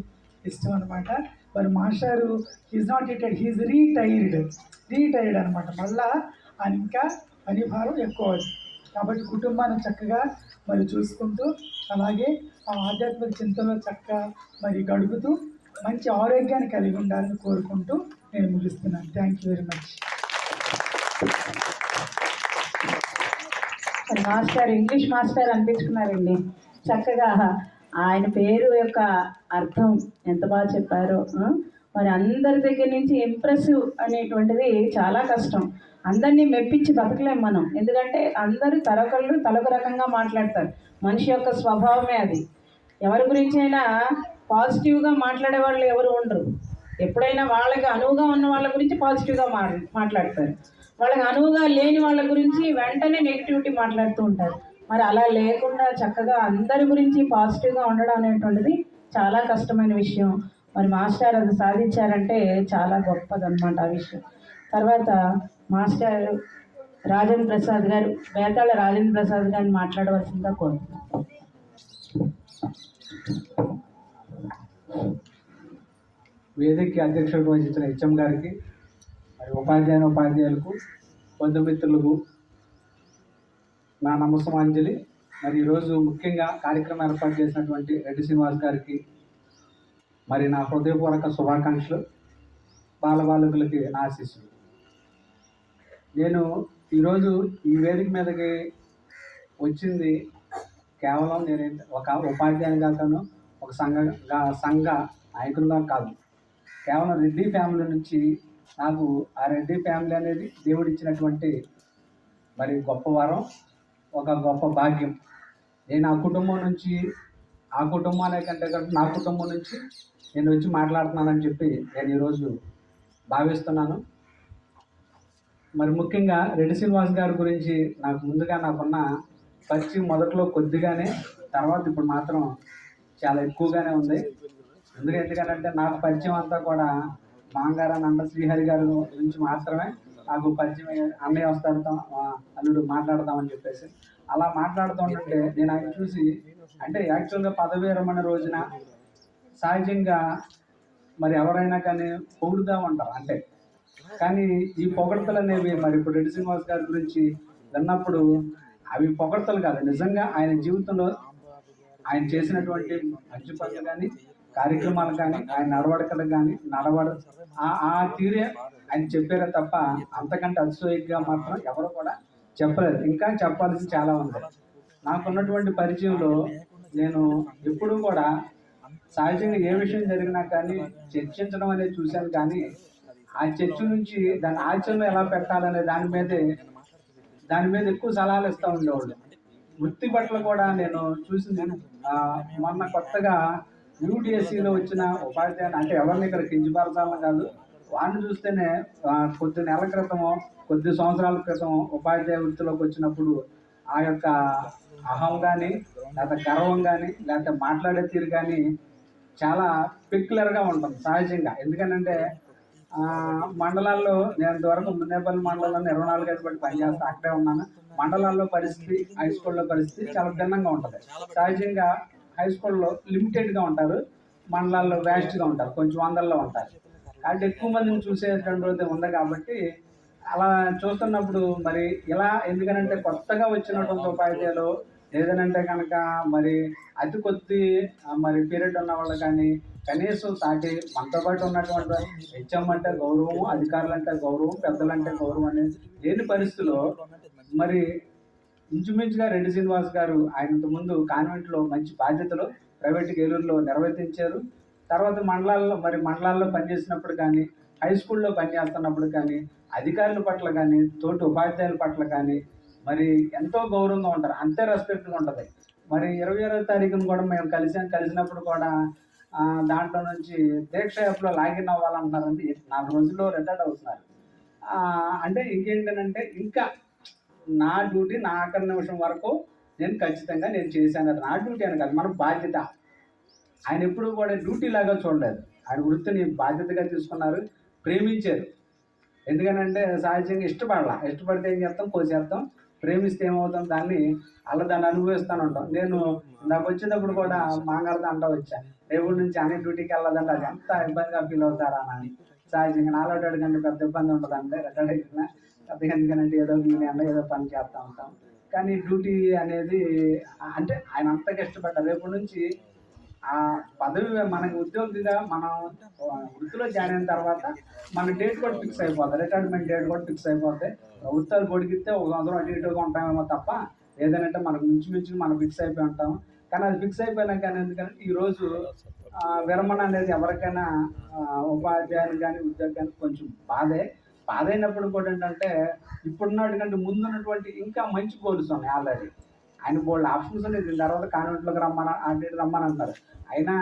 ఇష్టం అనమాట. మరి మాస్టారు హీజ్ నాట్ రిటైర్డ్, హీజ్ రీటైర్డ్ అనమాట. మళ్ళా ఆయన ఇంకా పని భారం ఎక్కువ అవుతుంది. కాబట్టి కుటుంబాన్ని చక్కగా మరి చూసుకుంటూ అలాగే ఆ ఆధ్యాత్మిక చింతనలో చక్కగా మరి గడుపుతూ మంచి ఆరోగ్యాన్ని కలిగి ఉండాలని కోరుకుంటూ నేను ముగిస్తున్నాను. Thank you very much. మరి మాస్టర్ ఇంగ్లీష్ మాస్టర్ అనిపించుకున్నారండి. చక్కగా ఆయన పేరు యొక్క అర్థం ఎంత బాగా చెప్పారో. మరి అందరి దగ్గర నుంచి ఇంప్రెసివ్ అనేటువంటిది చాలా కష్టం. అందరినీ మెప్పించి బతకలేం మనం, ఎందుకంటే అందరూ తలొక రకంగా మాట్లాడతారు. మనిషి యొక్క స్వభావమే అది. ఎవరి గురించి అయినా పాజిటివ్గా మాట్లాడే వాళ్ళు ఎవరు ఉండరు. ఎప్పుడైనా వాళ్ళకి అనువుగా ఉన్న వాళ్ళ గురించి పాజిటివ్గా మాట్లాడతారు, వాళ్ళకి అనువుగా లేని వాళ్ళ గురించి వెంటనే నెగిటివిటీ మాట్లాడుతూ ఉంటారు. మరి అలా లేకుండా చక్కగా అందరి గురించి పాజిటివ్గా ఉండడం అనేటువంటిది చాలా కష్టమైన విషయం. మరి మాస్టర్ అది సాధించారంటే చాలా గొప్పదన్నమాట ఆ విషయం. తర్వాత మాస్టర్ రాజేంద్ర ప్రసాద్ గారు, బేతాళ రాజేంద్ర ప్రసాద్ గారిని మాట్లాడవలసిందిగా కోరుతున్నాను. వేదికకి అధ్యక్షుడు వహించిన హెచ్ఎం గారికి, మరి ఉపాధ్యాయులకు, బంధుమిత్రులకు నా నమస్సమాంజలి. మరి ఈరోజు ముఖ్యంగా కార్యక్రమం ఏర్పాటు చేసినటువంటి రెడ్డి శ్రీనివాస్ గారికి మరి నా హృదయపూర్వక శుభాకాంక్షలు, బాలబాలికలకి నా ఆశీస్సులు. నేను ఈరోజు ఈ వేదిక మీదకి వచ్చింది కేవలం నేను ఒక ఉపాధ్యాయునిగా కాను, ఒక సంఘ నాయకులుగా కాదు. కేవలం రెడ్డి ఫ్యామిలీ నుంచి నాకు ఆ రెడ్డి ఫ్యామిలీ అనేది దేవుడిచ్చినటువంటి మరి గొప్ప వరం, ఒక గొప్ప భాగ్యం. నేను ఆ కుటుంబం నుంచి, ఆ కుటుంబాలే కంటే నా కుటుంబం నుంచి నేను వచ్చి మాట్లాడుతున్నానని చెప్పి నేను ఈరోజు భావిస్తున్నాను. మరి ముఖ్యంగా రెడ్డి శ్రీనివాస్ గారి గురించి నాకు ముందుగా నాకున్న పరిచయం మొదట్లో కొద్దిగానే, తర్వాత ఇప్పుడు మాత్రం చాలా ఎక్కువగానే ఉంది. ఎందుకంటే నాకు పరిచయం అంతా కూడా మాంగారా నంద శ్రీహరి గారి గురించి మాత్రమే నాకు పరిచయం. అన్నయ్య వస్తాడుతో అల్లుడు మాట్లాడదామని చెప్పేసి అలా మాట్లాడుతుంటే నేను ఆయన చూసి, అంటే యాక్చువల్గా పదవీ విరమణ రోజున సహజంగా మరి ఎవరైనా కానీ పొగుడుతూ ఉంటారు అంటే, కానీ ఈ పొగడ్తలు అనేవి మరి ఇప్పుడు రెడ్డి శ్రీనివాస్ గారి గురించి విన్నప్పుడు అవి పొగడ్తలు కాదు, నిజంగా ఆయన జీవితంలో ఆయన చేసినటువంటి మంచి పనులు కానీ, కార్యక్రమాలు కానీ, ఆయన నడవడికలు కానీ ఆ తీరే ఆయన చెప్పారే తప్ప అంతకంటే అతిశయోక్తిగా మాత్రం ఎవరు కూడా చెప్పలేదు. ఇంకా చెప్పాల్సి చాలా ఉంది. నాకున్నటువంటి పరిచయంలో నేను ఎప్పుడూ కూడా సహజంగా ఏ విషయం జరిగినా కానీ చర్చించడం అనేది చూశాను, కానీ ఆ చర్చ నుంచి దాని ఆచరణలో ఎలా పెట్టాలనే దాని మీద ఎక్కువ సలహాలు ఇస్తూ ఉండేవాళ్ళు. వృత్తి పట్ల కూడా నేను చూసింది, మొన్న కొత్తగా యూడిఎస్సిలో వచ్చిన ఉపాధ్యాయులు, అంటే ఎవరిని ఇక్కడ కించపరచాలని కాదు, వాడిని చూస్తేనే కొద్ది నెలల క్రితమో కొద్ది సంవత్సరాల క్రితం ఉపాధ్యాయ వృత్తిలోకి వచ్చినప్పుడు ఆ యొక్క అహం కానీ, లేకపోతే గర్వం కానీ, లేకపోతే మాట్లాడే తీరు కానీ చాలా పెక్యులర్గా ఉంటుంది సహజంగా. ఎందుకంటే మండలాల్లో నేను ఇంతవరకు మున్నేపల్లి మండలంలో 24 గంటలు బట్టి పనిచేస్తాను, అక్కడే ఉన్నాను. మండలాల్లో పరిస్థితి, హై స్కూల్లో పరిస్థితి చాలా భిన్నంగా ఉంటుంది. సహజంగా హై స్కూల్లో లిమిటెడ్గా ఉంటారు, మండలాల్లో వ్యాస్ట్గా ఉంటారు, కొంచెం వందల్లో ఉంటారు. కాబట్టి ఎక్కువ మందిని చూసేటువంటి ఉంది. కాబట్టి అలా చూస్తున్నప్పుడు మరి ఇలా, ఎందుకనంటే కొత్తగా వచ్చినటువంటి ఉపాధ్యాయులు లేదనంటే కనుక మరి అతి కొద్ది మరి పీరియడ్ ఉన్న వాళ్ళు కానీ కనీసం సాటి మనతో పాటు ఉన్నటువంటి హెచ్ఎం అంటే గౌరవం, అధికారులు అంటే గౌరవం, పెద్దలంటే గౌరవం అనేది లేని పరిస్థితిలో మరి ఇంచుమించుగా రెడ్డి శ్రీనివాస్ గారు ఆయన ముందు కాన్వెంట్లో మంచి బాధ్యతలు ప్రైవేట్ ఏలూరులో నిర్వర్తించారు. తర్వాత మండలాల్లో పనిచేసినప్పుడు కానీ, హై స్కూల్లో పనిచేస్తున్నప్పుడు కానీ, అధికారుల పట్ల కానీ, తోటి ఉపాధ్యాయుల పట్ల కానీ మరి ఎంతో గౌరవంగా ఉంటారు, అంతే రెస్పెక్ట్గా ఉంటుంది. మరి 21వ తారీఖున కూడా మేము కలిసినప్పుడు కూడా దాంట్లో నుంచి దీక్ష యాప్లో లాగిన్ అవ్వాలంటున్నారంటే 4 రోజుల్లో రిటైర్డ్ అవుతున్నారు. అంటే ఇంకేంటంటే ఇంకా నా డ్యూటీ నా ఆఖరి నిమిషం వరకు నేను ఖచ్చితంగా నేను చేశాను. నా డ్యూటీ అని కాదు, మన బాధ్యత. ఆయన ఎప్పుడూ కూడా డ్యూటీ లాగా చూడలేదు, ఆయన వృత్తిని బాధ్యతగా తీసుకున్నారు, ప్రేమించారు. ఎందుకనంటే సహజంగా ఇష్టపడితే ఏం చేస్తాం, కోసేస్తాం, ప్రేమిస్తే ఏమవుతాం, దాన్ని అనుభవిస్తూనే ఉంటాం. నేను నాకు వచ్చేటప్పుడు కూడా మాంగారతో అంటూ వచ్చా, రేపటి నుంచి అన్ని డ్యూటీకి వెళ్ళదంటే అది ఎంత ఇబ్బందిగా ఫీల్ అవుతారా అని. సహజంగా నాలో కంటే పెద్ద ఇబ్బంది ఉంటుంది అంటే రిటైర్డ్ అయిపోయినా పెద్దగా, ఎందుకంటే ఏదో ఏదో పని చేస్తూ ఉంటాం. కానీ డ్యూటీ అనేది అంటే ఆయన అంతగా ఇష్టపడ్డారు. రేపటి నుంచి ఆ పదవి మనకి ఉద్యోగిగా మనం వృత్తిలో జాయిన్ అయిన తర్వాత మన డేట్ కూడా ఫిక్స్ అయిపోతుంది, రిటైర్మెంట్ డేట్ కూడా ఫిక్స్ అయిపోతుంది. ప్రభుత్వాలు పొడిగిస్తే 1 సంవత్సరం అటు ఇటుగా ఉంటామేమో తప్ప ఏదంటే మనకు మించు మనం ఫిక్స్ అయిపోయి ఉంటాం. కానీ అది ఫిక్స్ అయిపోయినా కానీ ఎందుకంటే ఈరోజు విరమణ అనేది ఎవరికైనా ఉపాధ్యాయులు కానీ ఉద్యోగానికి కొంచెం బాధ అయినప్పుడు కూడా ఏంటంటే ఇప్పుడున్నటి కంటే ముందున్నటువంటి ఇంకా మంచి గోల్స్ ఉన్నాయి ఆల్రెడీ. ఆయన బోల్డ్ ఆప్షన్స్ ఉన్నాయి. దీని తర్వాత కాన్వెంట్లోకి రమ్మని అంటారు. అయినా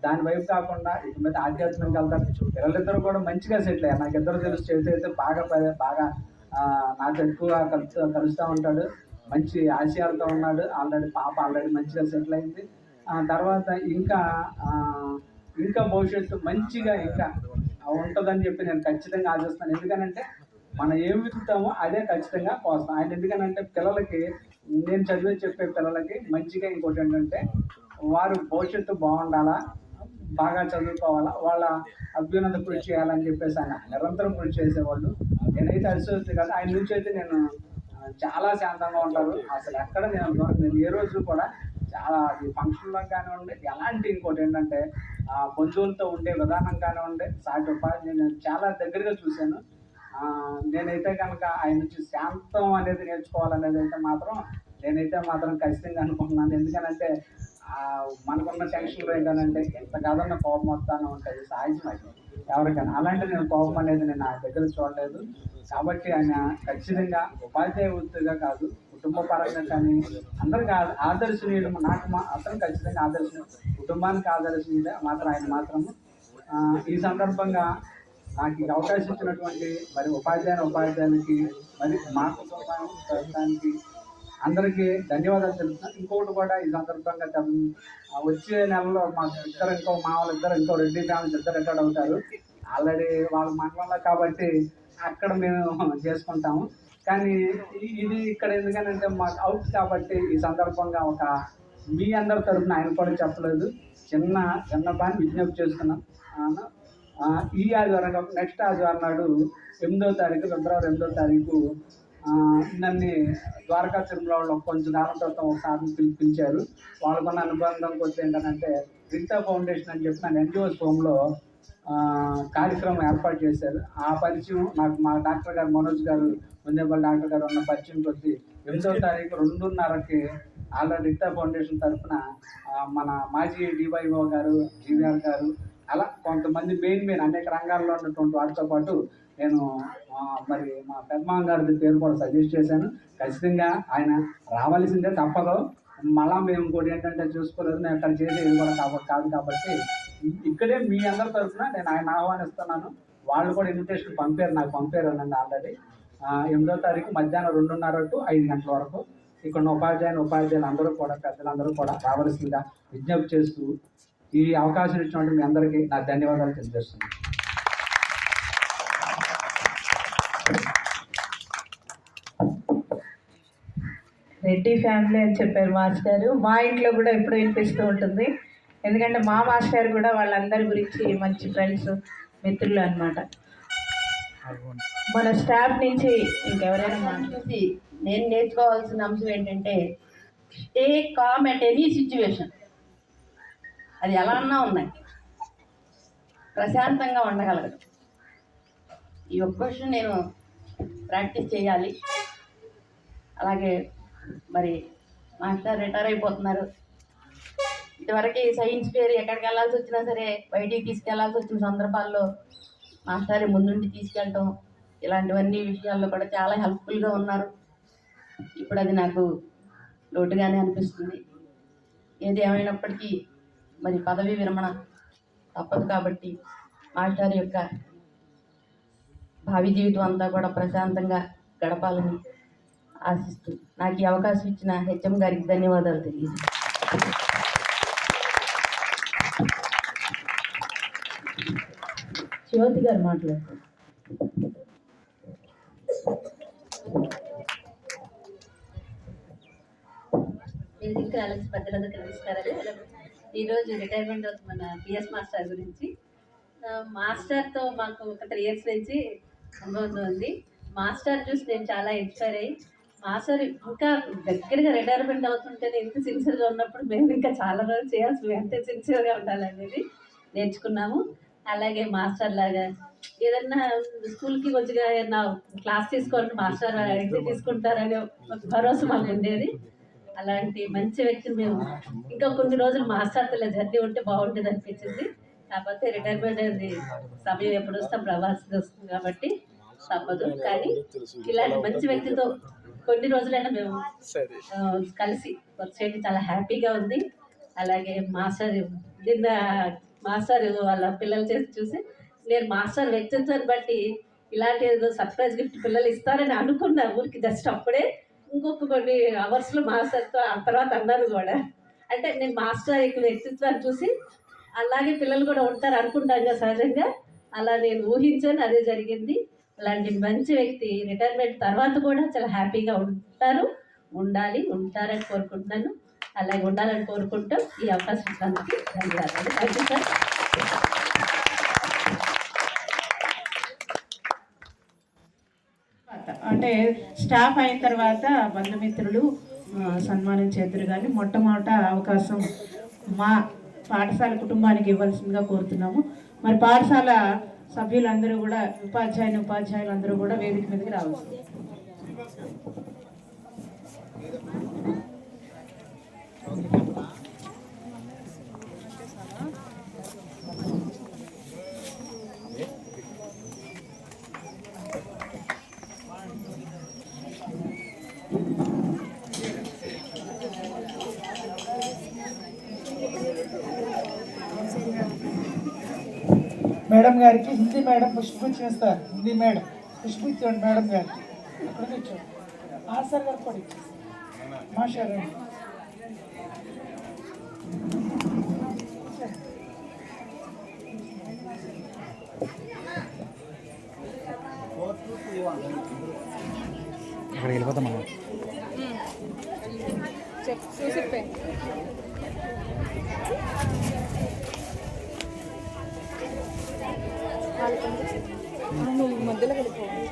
దాని వైపు కాకుండా ఇటు మీద ఆధ్యాత్మికంగా వెళ్తారు. పిల్లలిద్దరూ కూడా మంచిగా సెటిల్ అయ్యారు. నాకు ఇద్దరు తెలుసు. చేతి బాగా నాకు ఎక్కువ కలుస్తూ ఉంటాడు. మంచి ఆశయాలతో ఉన్నాడు. పాప ఆల్రెడీ మంచిగా సెటిల్ అయింది. తర్వాత ఇంకా భవిష్యత్తు మంచిగా ఇంకా ఉంటుందని చెప్పి నేను ఖచ్చితంగా ఆశిస్తాను. ఎందుకనంటే మనం ఏం విత్తుతామో అదే ఖచ్చితంగా కోస్తాం. ఆయన ఎందుకనంటే పిల్లలకి నేను చెప్పే పిల్లలకి మంచిగా ఇంకోటి ఏంటంటే వారు భవిష్యత్తు బాగుండాలా, బాగా చదువుకోవాలా, వాళ్ళ అభ్యున్నత కృషి చేయాలని చెప్పేసి ఆయన నిరంతరం కృషి చేసేవాళ్ళు. నేనైతే అలసి కదా ఆయన నుంచి అయితే నేను చాలా శాంతంగా ఉంటారు. అసలు ఎక్కడ నేను ఏ రోజు కూడా చాలా ఫంక్షన్లో కానివ్వండి, ఎలాంటి ఇంకోటి ఏంటంటే బంధువులతో ఉండే విధానం కానివ్వండి, సాటి ఉపాధి నేను చాలా దగ్గరగా చూశాను. నేనైతే కనుక ఆయన నుంచి శాంతం అనేది నేర్చుకోవాలనేది అయితే నేనైతే మాత్రం ఖచ్చితంగా అనుకుంటున్నాను. ఎందుకనంటే మనకున్న టెన్షన్లో ఏంటంటే ఎంత కాదన్న కోపం వస్తానే ఉంటుంది, సహజం అది ఎవరికైనా. అలాంటి నేను కోపం అనేది నేను ఆయన దగ్గర చూడలేదు. కాబట్టి ఆయన ఖచ్చితంగా ఉపాధ్యాయ వృత్తిగా కాదు, కుటుంబ పరంగా కానీ అందరికీ ఆదర్శనీయుడు. అతను ఖచ్చితంగా ఆదర్శనీయుడు, కుటుంబానికి ఆదర్శనీయుడే ఆయన మాత్రము. ఈ సందర్భంగా నాకు ఈ అవకాశం ఇచ్చినటువంటి మరి ఉపాధ్యాయులకి మరి మా కుటుంబానికి అందరికీ ధన్యవాదాలు తెలుపుతున్నాను. ఇంకొకటి కూడా ఈ సందర్భంగా వచ్చే నెలలో మాకు ఇంకో ఇంకో రెడ్డి ఫ్యామిలీస్ ఇద్దరు రిటైర్డ్ అవుతారు. ఆల్రెడీ వాళ్ళ మండలంలో కాబట్టి అక్కడ మేము చేసుకుంటాము. కానీ ఇది ఇక్కడ ఎందుకనంటే మాకు అవుట్ కాబట్టి ఈ సందర్భంగా మీ అందరి తరఫున ఆయన కూడా చెప్పలేదు, చిన్న పని విజ్ఞప్తి చేస్తున్నాను. ఈ ఆదివారం కాబట్టి నెక్స్ట్ ఆదివారం నాడు ఫిబ్రవరి 8వ తారీఖు నన్ను ద్వారకా తిరుమల వాళ్ళు కొంచెం కాలం తర్వాత ఒకసారి పిలిచారు. వాళ్ళకున్న అనుబంధం కొద్ది ఏంటంటే రీతా ఫౌండేషన్ అని చెప్పి నన్ను ఎన్జిఓస్ హోమ్లో కార్యక్రమం ఏర్పాటు చేశారు. ఆ పరిచయం నాకు మా డాక్టర్ గారు మనోజ్ గారు, ముందేపల్లి డాక్టర్ గారు ఉన్న పరిచయం కొద్ది 8వ తారీఖు 2:30కి ఆల్రెడీ రీతా ఫౌండేషన్ తరఫున మన మాజీ డివైఓ గారు, జీవీఆర్ గారు, అలా కొంతమంది మెయిన్ అనేక రంగాల్లో ఉన్నటువంటి వారితో పాటు నేను మరి మా పెద్దమామ గారి పేరు కూడా సజెస్ట్ చేశాను. ఖచ్చితంగా ఆయన రావాల్సిందే, తప్పదు. మళ్ళా మేము ఇంకోటి ఏంటంటే చూసుకోలేదు, నేను అక్కడ చేసేది కూడా కాదు కాబట్టి ఇక్కడే మీ అందరి తరఫున నేను ఆయన ఆహ్వానిస్తున్నాను. వాళ్ళు కూడా ఇన్విటేషన్ నాకు పంపారనండి ఆల్రెడీ. 8వ తారీఖు మధ్యాహ్నం 2:30 to 5 గంటల వరకు ఇక్కడ ఉపాధ్యాయులు అందరూ కూడా పెద్దలందరూ కూడా రావాల్సిందిగా విజ్ఞప్తి చేస్తూ ఈ అవకాశం ఇచ్చినటువంటి మీ అందరికీ నా ధన్యవాదాలు తెలియజేస్తున్నాను. రెడ్డి ఫ్యామిలీ అని చెప్పారు మాస్టర్. మా ఇంట్లో కూడా ఎప్పుడు వినిపిస్తూ ఉంటుంది. ఎందుకంటే మా మాస్టర్ కూడా వాళ్ళందరి గురించి మంచి ఫ్రెండ్స్, మిత్రులు అన్నమాట. మన స్టాఫ్ నుంచి ఇంకెవరైనా చూసి నేను నేర్చుకోవాల్సిన అంశం ఏంటంటే stay calm at any situation. అది ఎలా అన్నా ఉన్నాయి, ప్రశాంతంగా ఉండగలగదు. ఈ ఒక్క క్వశ్చన్ నేను ప్రాక్టీస్ చేయాలి. అలాగే మరి మాస్టర్ రిటైర్ అయిపోతున్నారు. ఇదివరకు సైన్స్ ఫేర్ ఎక్కడికి వెళ్ళాల్సి వచ్చినా సరే బయటికి తీసుకెళ్లాల్సి వచ్చిన సందర్భాల్లో మాస్టర్ ముందుండి తీసుకెళ్ళటం, ఇలాంటివన్నీ విషయాల్లో కూడా చాలా హెల్ప్ఫుల్గా ఉన్నారు. ఇప్పుడు అది నాకు లోటుగానే అనిపిస్తుంది. ఏది ఏమైనప్పటికీ మరి పదవీ విరమణ తప్పదు కాబట్టి మాస్టర్ యొక్క భావి జీవితం అంతా కూడా ప్రశాంతంగా గడపాలని ఆశిస్తూ నాకు ఈ అవకాశం ఇచ్చిన హెచ్ఎం గారికి ధన్యవాదాలు తెలియజేస్తాను. జ్యోతి గారు మాట్లాడుతారు. వేదిక రాలేసి పెద్దలందరికీ నమస్కారాలు. ఈరోజు రిటైర్మెంట్ మన పిఎస్ మాస్టర్ గురించి. మాస్టర్తో మాకు ఒక 3 years నుంచి అనుభవం ఉంది. మాస్టర్ చూసి నేను చాలా ఇన్స్పైర్ అయ్యి మాస్టర్ ఇంకా దగ్గరగా రిటైర్మెంట్ అవుతుంటేనే ఎంత సిన్సియర్గా ఉన్నప్పుడు మేము ఇంకా చాలా రోజులు చేయాల్సి మేము ఎంత సిన్సియర్గా ఉండాలనేది నేర్చుకున్నాము. అలాగే మాస్టర్ లాగా ఏదన్నా స్కూల్కి కొద్దిగా ఏదన్నా క్లాస్ తీసుకోవాలంటే మాస్టర్ అయితే తీసుకుంటారనే భరోసా మాకు ఉండేది. అలాంటి మంచి వ్యక్తిని మేము ఇంకా కొన్ని రోజులు మాస్టర్తో జర్నీ ఉంటే బాగుంటుంది అనిపించింది. కాకపోతే రిటైర్మెంట్ అనేది సమయం ఎప్పుడు వస్తే అప్పుడు అవ్వాల్సింది వస్తుంది కాబట్టి తప్పదు. కానీ ఇలాంటి మంచి వ్యక్తితో కొన్ని రోజులైనా మేము కలిసి వర్క్ చేయడం చాలా హ్యాపీగా ఉంది. అలాగే మాస్టర్ నిన్న మాస్టర్ వాళ్ళ పిల్లలు చేసి చూసి నేను మాస్టర్ వ్యక్తిత్వాన్ని బట్టి ఇలాంటి ఏదో సర్ప్రైజ్ గిఫ్ట్ పిల్లలు ఇస్తారని అనుకున్నా ఊరికి జస్ట్ అప్పుడే. ఇంకొక కొన్ని అవర్స్లో మాస్టర్తో ఆ తర్వాత అన్నాను కూడా. అంటే నేను మాస్టర్ యొక్క వ్యక్తిత్వాన్ని చూసి అలాగే పిల్లలు కూడా ఉంటారు అనుకుంటాం కదా సహజంగా, అలా నేను ఊహించాను, అదే జరిగింది. అలాంటి మంచి వ్యక్తి రిటైర్మెంట్ తర్వాత కూడా చాలా హ్యాపీగా ఉంటారని కోరుకుంటున్నాను. అలాగే ఉండాలని కోరుకుంటూ ఈ అవకాశం ఇచ్చినందుకు ధన్యవాదాలు. Thank you sir. అంటే స్టాఫ్ అయిన తర్వాత బంధుమిత్రులు సన్మానం చేద్దరు. కానీ మొట్టమొదట అవకాశం మా పాఠశాల కుటుంబానికి ఇవ్వాల్సిందిగా కోరుతున్నాము. మరి పాఠశాల సభ్యులందరూ కూడా ఉపాధ్యాయులందరూ కూడా వేదిక మీదకి రావాల్సింది. మేడం గారికి హిందీ మేడం పుష్పించి ఇస్తారు. హిందీ మేడం పుష్పించండి మేడం గారికి. అక్కడ కూర్చోండి. సార్ గారు కూడా మాస్టర్ అక్కడికి వెళ్ళిపోతాం మనం. మధ్యలో వెళ్ళిపోవాలి.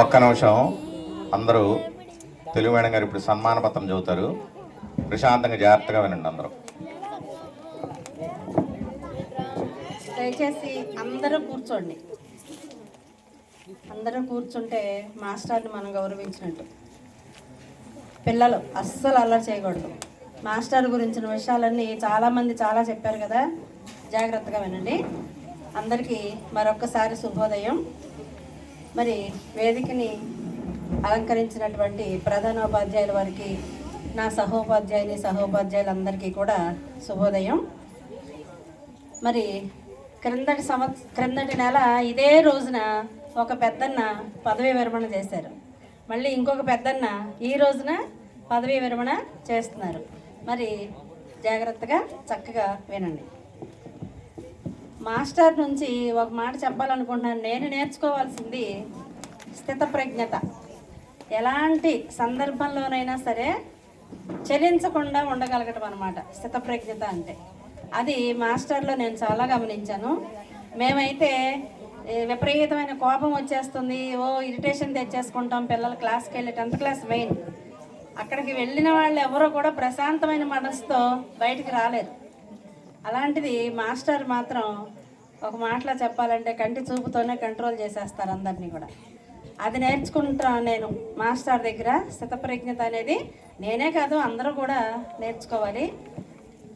ఒక్క నిమిషం, అందరూ తెలుగు మేడం గారు ఇప్పుడు సన్మాన పత్రం చదువుతారు. ప్రశాంతంగా జాగ్రత్తగా వినండి అందరూ. దయచేసి అందరూ కూర్చోండి. అందరూ కూర్చుంటే మాస్టర్ని మనం గౌరవించినట్టు. పిల్లలు అస్సలు అల్లరి చేయకూడదు. మాస్టర్ గురించిన విషయాలన్నీ చాలామంది చాలా చెప్పారు కదా, జాగ్రత్తగా వినండి. అందరికీ మరొక్కసారి శుభోదయం. మరి వేదికని అలంకరించినటువంటి ప్రధానోపాధ్యాయుల వారికి, నా సహోపాధ్యాయులందరికీ కూడా శుభోదయం. మరి క్రిందటి నెల ఇదే రోజున ఒక పెద్దన్న పదవీ విరమణ చేశారు. మళ్ళీ ఇంకొక పెద్దన్న ఈ రోజున పదవీ విరమణ చేస్తున్నారు. మరి జాగ్రత్తగా చక్కగా వినండి. మాస్టర్ నుంచి ఒక మాట చెప్పాలనుకుంటున్నాను. నేను నేర్చుకోవాల్సింది స్థితప్రజ్ఞత. ఎలాంటి సందర్భంలోనైనా సరే చలించకుండా ఉండగలగటం అన్నమాట స్థితప్రజ్ఞత అంటే. అది మాస్టర్లో నేను చాలా గమనించాను. మేమైతే విపరీతమైన కోపం వచ్చేస్తుంది, ఇరిటేషన్ తెచ్చేసుకుంటాం. పిల్లలు క్లాస్కి వెళ్ళి 10th క్లాస్ మెయిన్, అక్కడికి వెళ్ళిన వాళ్ళు ఎవరో కూడా ప్రశాంతమైన మనసుతో బయటికి రాలేరు. అలాంటిది మాస్టర్ మాత్రం ఒక మాటలో చెప్పాలంటే కంటి చూపుతోనే కంట్రోల్ చేసేస్తారు అందరినీ కూడా. అది నేర్చుకుంటాను నేను మాస్టర్ దగ్గర. స్థితప్రజ్ఞత అనేది నేనే కాదు అందరూ కూడా నేర్చుకోవాలి.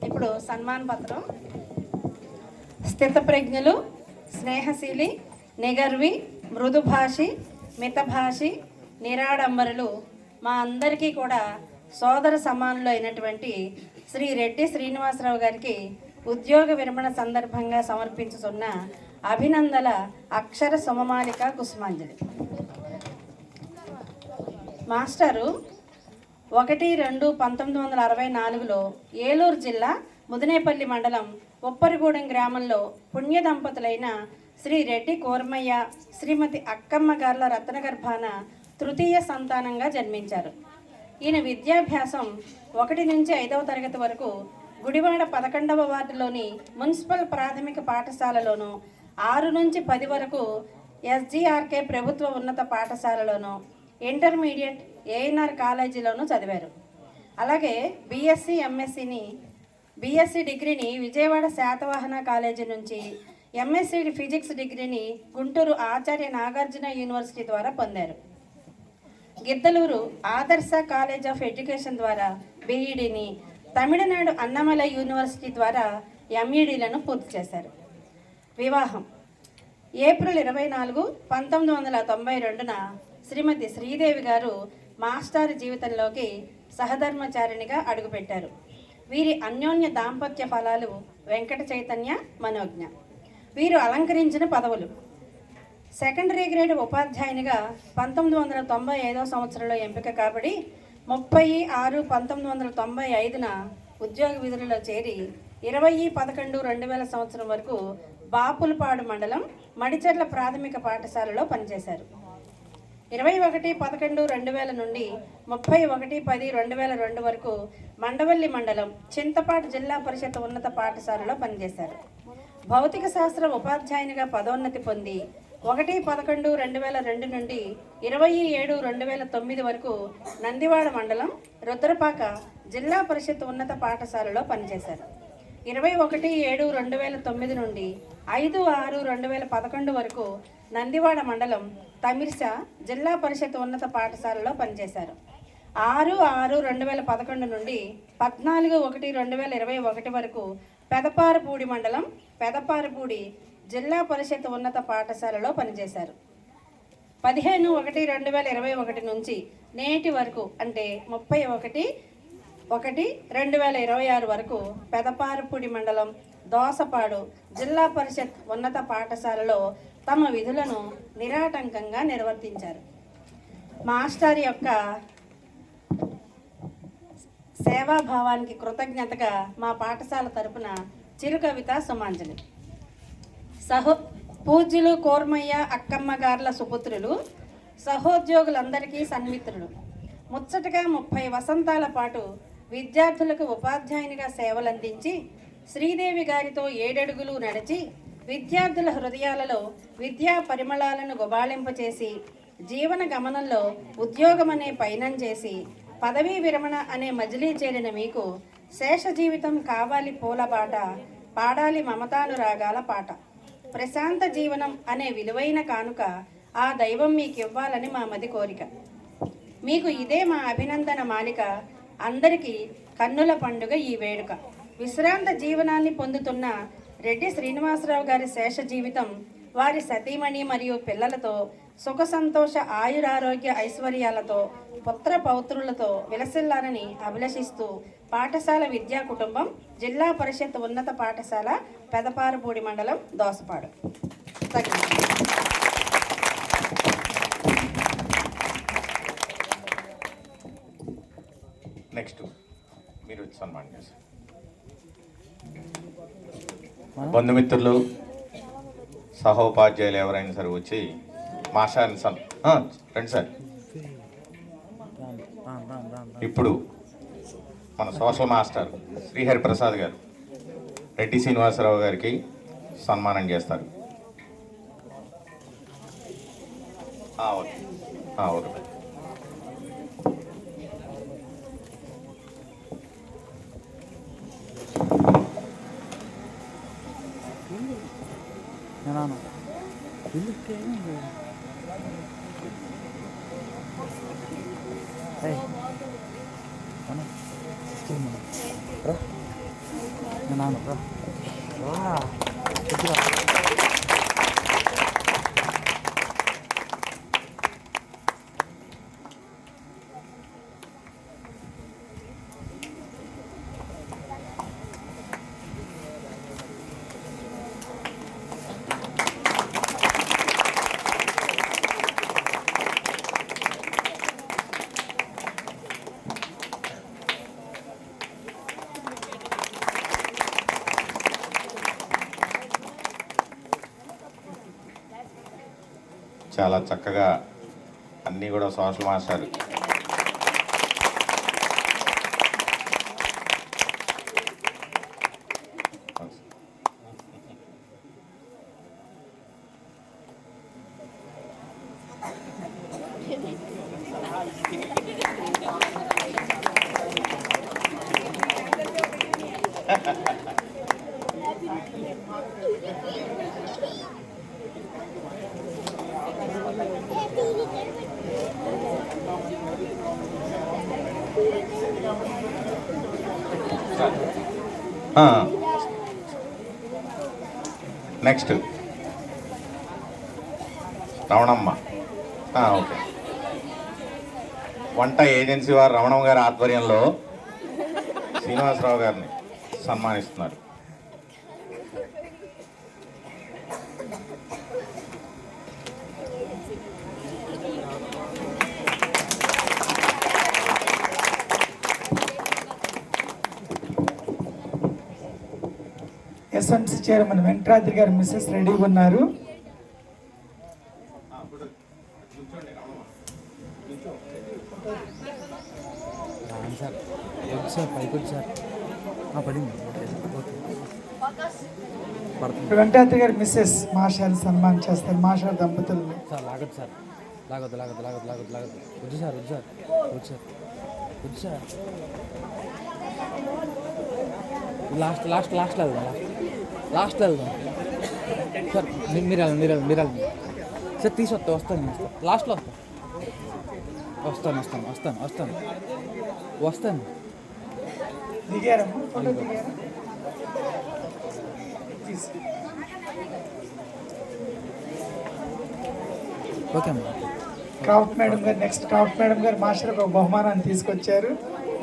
ఇప్పుడు సన్మాన పత్రం. స్థితప్రజ్ఞులు, స్నేహశీలి, నిగర్వి, మృదుభాషి, మితభాషి, నిరాడంబరులు మా అందరికీ కూడా సోదర సమానులు అయినటువంటి శ్రీ రెడ్డి శ్రీనివాసరావు గారికి ఉద్యోగ విరమణ సందర్భంగా సమర్పించుతున్న అభినందన అక్షర సుమమాలిక కుసుమాంజలి. మాస్టరు 1/2/1964లో ఏలూరు జిల్లా ముదినేపల్లి మండలం ఉప్పరిగూడెం గ్రామంలో పుణ్య దంపతులైన శ్రీ రెడ్డి కోర్మయ్య, శ్రీమతి అక్కమ్మ గార్ల రత్నగర్భాన తృతీయ సంతానంగా జన్మించారు. ఈయన విద్యాభ్యాసం 1 నుంచి 5వ తరగతి వరకు గుడివాడ 11వ వార్డులోని మున్సిపల్ ప్రాథమిక పాఠశాలలోను, 6 నుంచి 10 వరకు ఎస్జీఆర్కే ప్రభుత్వ ఉన్నత పాఠశాలలోను, ఇంటర్మీడియట్ ఏఎన్ఆర్ కాలేజీలోనూ చదివారు. అలాగే బీఎస్సీ డిగ్రీని విజయవాడ శాతవాహన కాలేజీ నుంచి, ఎంఎస్సీ ఫిజిక్స్ డిగ్రీని గుంటూరు ఆచార్య నాగార్జున యూనివర్సిటీ ద్వారా పొందారు. గిద్దలూరు ఆదర్శ కాలేజ్ ఆఫ్ ఎడ్యుకేషన్ ద్వారా బీఈడీని, తమిళనాడు అన్నమలై యూనివర్సిటీ ద్వారా ఎంఈడీలను పూర్తి చేశారు. వివాహం ఏప్రిల్ 24, 1992న శ్రీమతి శ్రీదేవి గారు మాస్టర్ జీవితంలోకి సహధర్మచారిణిగా అడుగుపెట్టారు. వీరి అన్యోన్య దాంపత్య ఫలాలు వెంకట చైతన్య, మనోజ్ఞ. వీరు అలంకరించిన పదవులు: సెకండరీ గ్రేడ్ ఉపాధ్యాయునిగా 1995వ సంవత్సరంలో ఎంపిక కాబడి 30/6/1995న ఉద్యోగ విధులలో చేరి 20/11/2000 సంవత్సరం వరకు బాపులపాడు మండలం మడిచెర్ల ప్రాథమిక పాఠశాలలో పనిచేశారు. 21/11/2000 నుండి 31/10/2002 వరకు మండవల్లి మండలం చింతపాటు జిల్లా పరిషత్ ఉన్నత పాఠశాలలో పనిచేశారు. భౌతిక శాస్త్ర ఉపాధ్యాయునిగా పదోన్నతి పొంది 1/11/2002 నుండి 27/2009 వరకు నందివాడ మండలం రుద్రపాక జిల్లా పరిషత్ ఉన్నత పాఠశాలలో పనిచేశారు. 21/7/2009 నుండి 5/6/2011 వరకు నందివాడ మండలం తమిర్సా జిల్లా పరిషత్ ఉన్నత పాఠశాలలో పనిచేశారు. 6/6/2011 నుండి 14/1/2021 వరకు పెదపారపూడి మండలం పెదపారపూడి జిల్లా పరిషత్ ఉన్నత పాఠశాలలో పనిచేశారు. 15/1/2021 నుంచి నేటి వరకు అంటే 31/1/2026 వరకు పెదపారపూడి మండలం దోసపాడు జిల్లా పరిషత్ ఉన్నత పాఠశాలలో తమ విధులను నిరాటంకంగా నిర్వర్తించారు. మాస్టర్ యొక్క సేవాభావానికి కృతజ్ఞతగా మా పాఠశాల తరపున చిరుకవిత సుమాంజలి. పూజ్యులు కోర్మయ్య అక్కమ్మ గార్ల సుపుత్రులు, సహోద్యోగులందరికీ సన్మిత్రులు. ముచ్చటగా 30 వసంతాల పాటు విద్యార్థులకు ఉపాధ్యాయునిగా సేవలందించి శ్రీదేవి గారితో 7 అడుగులు నడిచి విద్యార్థుల హృదయాలలో విద్యా పరిమళాలను గుబాళింపచేసి జీవన గమనంలో ఉద్యోగమనే పయనం చేసి పదవీ విరమణ అనే మజిలీ చేరిన మీకు శేష జీవితం కావాలి పూలబాట, పాడాలి మమతానురాగాల పాట, ప్రశాంత జీవనం అనే విలువైన కానుక ఆ దైవం మీకు ఇవ్వాలని మా మది కోరిక. మీకు ఇదే మా అభినందన మాలిక. అందరికీ కన్నుల పండుగ ఈ వేడుక. విశ్రాంత జీవనాన్ని పొందుతున్న రెడ్డి శ్రీనివాసరావు గారి శేష జీవితం వారి సతీమణి మరియు పిల్లలతో సుఖ సంతోష ఆయురారోగ్య ఐశ్వర్యాలతో పుత్ర పౌత్రులతో విలసిల్లాలని అభిలషిస్తూ పాఠశాల విద్యా కుటుంబం జిల్లా పరిషత్ ఉన్నత పాఠశాల పెదపారపూడి మండలం దోసపాడు. నెక్స్ట్ మీరు వచ్చి సన్మానం చేశారు. బంధుమిత్రులు సహోపాధ్యాయులు ఎవరైనా సరే వచ్చి మాస్టర్ని రండి సార్. ఇప్పుడు మన సోషల్ మాస్టర్ శ్రీహరి ప్రసాద్ గారు రెడ్డి శ్రీనివాసరావు గారికి సన్మానం చేస్తారు. ఓకే. చాలా చక్కగా అన్నీ కూడా social master next Ramanamma. Okay. వంట ఏజెన్సీ వారు రమణమ్మ గారి ఆధ్వర్యంలో శ్రీనివాసరావు గారిని సన్మానిస్తున్నారు. ఎస్ఎంసీ చైర్మన్ వెంకటాద్రి గారు మిస్సెస్ రెడీగా ఉన్నారు. సార్ పైకి వచ్చారు పడింది. పడుతుంది వెంకటాద్రి గారి మిస్సెస్ మాషాని సన్మానం చేస్తారు. మాషా దంపతుల్ని. సార్ లాగదు సార్, లాగదు లాగదు లాగదు లాగదు లాగదు. వద్దు సార్, వద్దు సార్, వద్దు సార్, వద్దు సార్. లాస్ట్ లాస్ట్ లాస్ట్లో వెళ్దాం, లాస్ట్లో వెళ్దాం సార్. మీరు వెళ్ళండి సార్. వస్తాను లాస్ట్లో వస్తాను. దిగారమ్మా, ఫోటో దిగారా? ఓకే అమ్మా. క్రాఫ్ట్ మేడం గారు నెక్స్ట్ క్రాఫ్ట్ మేడం గారు మాస్టర్కి ఒక బహుమానాన్ని తీసుకొచ్చారు.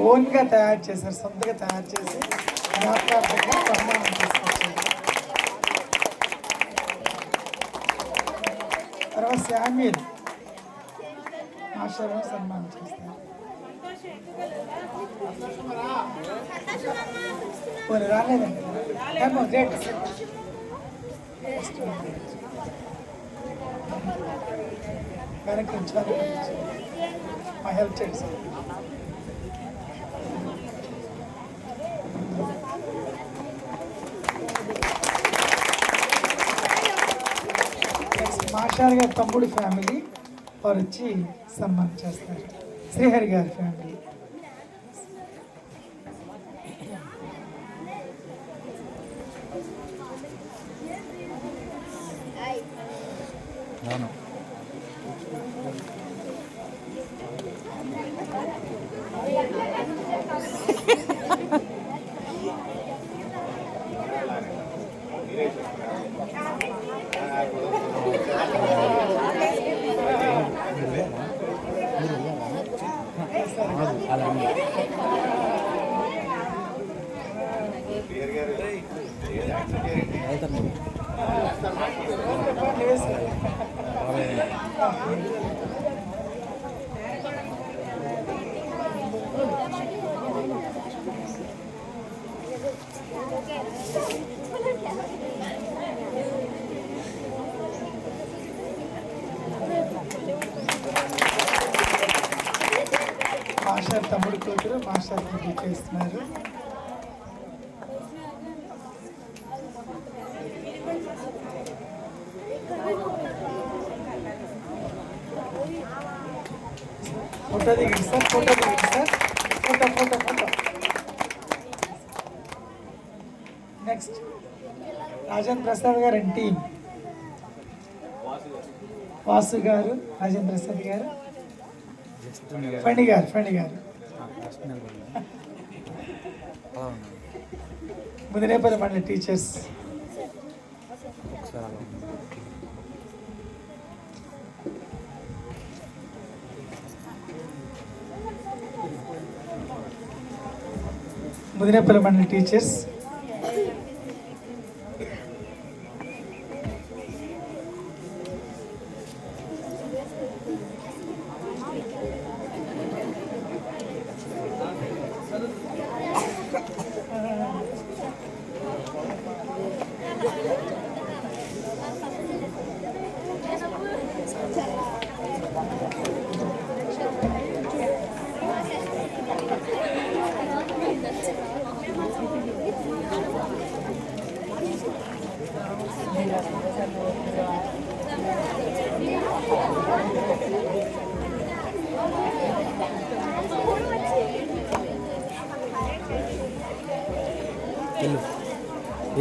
ఓన్గా తయారు చేశారు, సొంతగా తయారు చేసి జ్ఞాపకార్థంగా బహుమానం తీసుకొచ్చారు. తర్వాత శామ్యుల్ మాస్టర్ సన్మానం చేస్తారు. పోనీ రాలేదండి, గ్రేట్. వెనక్కి ఉంచాలి, మా హెల్ప్ చేయండి సార్. మాస్టర్ గారి తమ్ముడు ఫ్యామిలీ వారు వచ్చి సన్మానం చేస్తారు. శ్రీహరి గారి ఫ్యామిలీ. అవును. అలా వెళ్తాను. మాస్టర్ తమ్ముడు కూతురు మాస్టర్ చేస్తున్నారు. ఫోటో దిగండి సార్, ఫోటో దిగండి sir, photo photo photo. Next Rajendra Prasad గారు అండ్ టీమ్. వాసు గారు, రాజేంద్ర ప్రసాద్ గారు, ఫణి గారు ముదినేపల్లి మండలి టీచర్స్. ముదినేపల్లి మండలి టీచర్స్.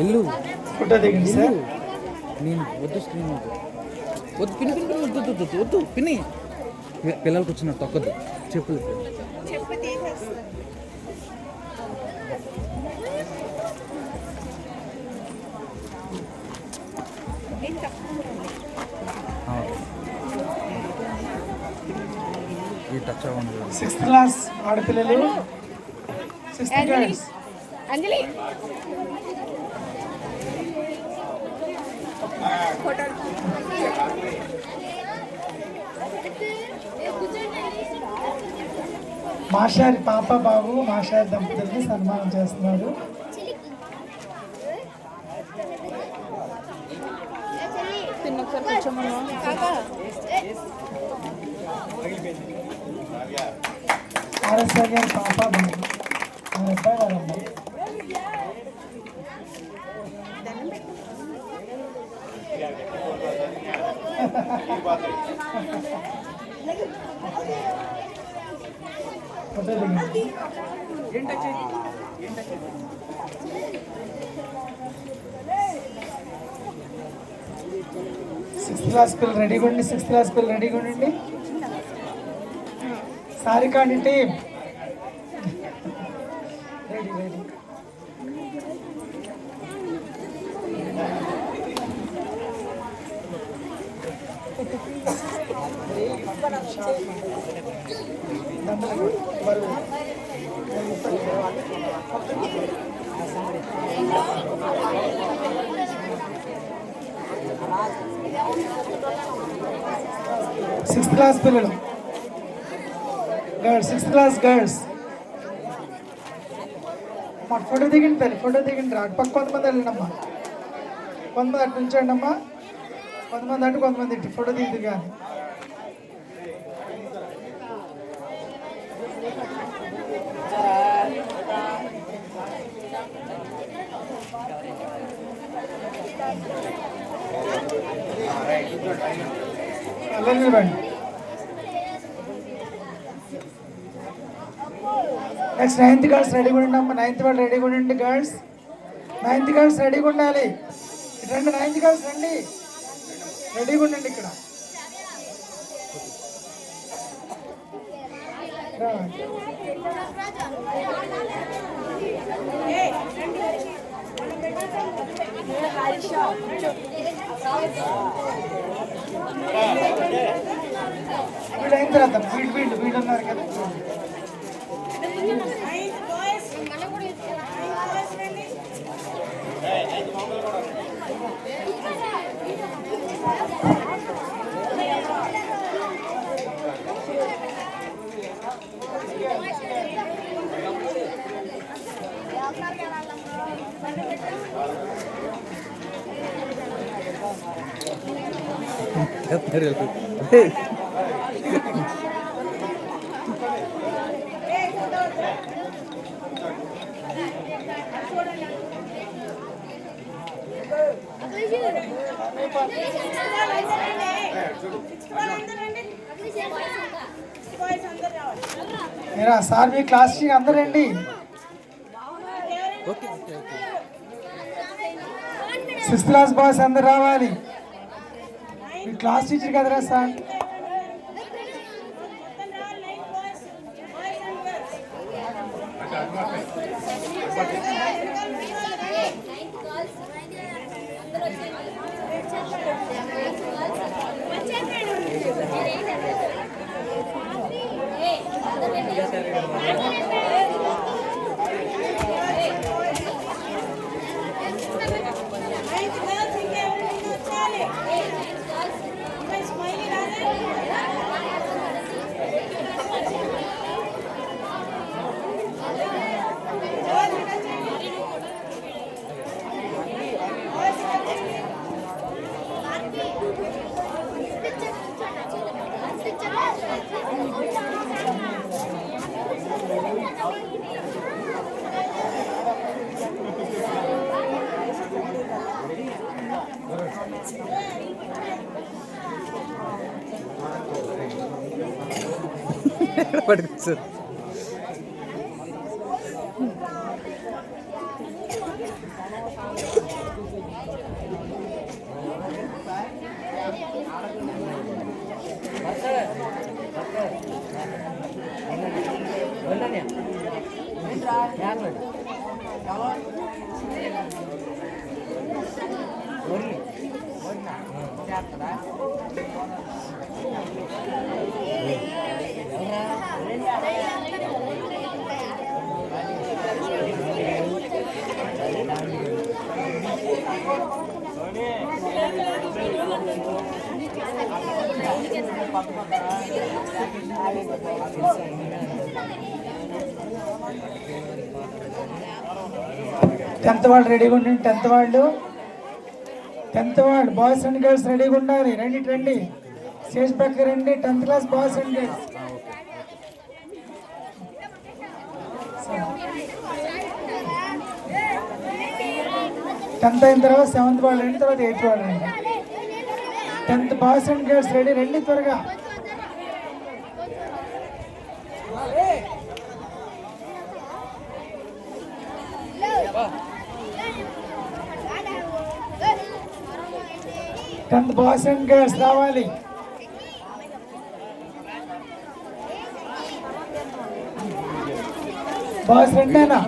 ఎల్లు ఫోటో దిగండి సార్. నేను వద్దు, స్క్రీన్ వద్దు, వద్దు పిన్ని పిన్ని వద్దు వద్దు వద్దు వద్దు పిన్ని. పిల్లలకు వచ్చిన తొక్కద్దు, చెప్పులు ఈ టచ్ అవ్వండి. 6th క్లాస్ ఆడపిల్లలు, 6th గర్ల్స్. అంజలి మాషారి పాప బాబు మాషారి దంపతుల్ని సన్మానం చేస్తున్నారు. ఒకసారి కూర్చోమన్నా. ఆర్ఎస్ఆర్ గారి పాప బాబు, వారి అబ్బాయి వారి అమ్మాయి. ఫోటో దిగండి. సిక్స్త్ క్లాస్ పిల్లలు రెడీగా ఉండి, సిక్స్త్ క్లాస్ పిల్లలు రెడీగా ఉండండి. సారికాండి team ready ready. Sixth class పిల్లలు, గర్ల్స్, సిక్స్త్ క్లాస్ గర్ల్స్ మా ఫోటో దిగండి తల్లి, ఫోటో దిగండి. అటు పక్క కొంతమంది వెళ్ళండమ్మా, కొంతమంది అటు నుంచండి అమ్మా, కొంతమంది అటు కొంతమంది ఇటు ఫోటో దిగుతుంది కానీ. అలా నిలబండి. నెక్స్ట్ నైన్త్ గర్ల్స్ రెడీగా ఉండండి అమ్మ, నైన్త్ వాళ్ళు రెడీగా ఉండండి. గర్ల్స్, నైన్త్ గర్ల్స్ రెడీగా ఉండాలి. ఇటు రండి, నైన్త్ గర్ల్స్ రండి, రెడీగా ఉండండి. ఇక్కడ వీళ్ళు అయిన తర్వాత వీళ్ళు ఉన్నారు కదా. సార్ మీ క్లాస్ అందరూ రండి. సిక్స్త్ క్లాస్ బాయ్స్ అందరు రావాలి. మీ క్లాస్ టీచర్ కదరా సార్. పడుతుంది సార్. టెన్త్ వాళ్ళు రెడీగా ఉండండి. టెన్త్ వాళ్ళు బాయ్స్ అండ్ గర్ల్స్ రెడీగా ఉండాలి. రండి స్టేజ్ పక్క రండి. 10th class boys and girls. Tenth అయిన తర్వాత 7th వాళ్ళు రండి, తర్వాత 8th వాళ్ళు రండి. 10th boys and girls ready, రండి త్వరగా. టెన్త్ బాయ్స్ అండ్ గర్ల్స్ రావాలి. బాయ్స్ రెండేనా?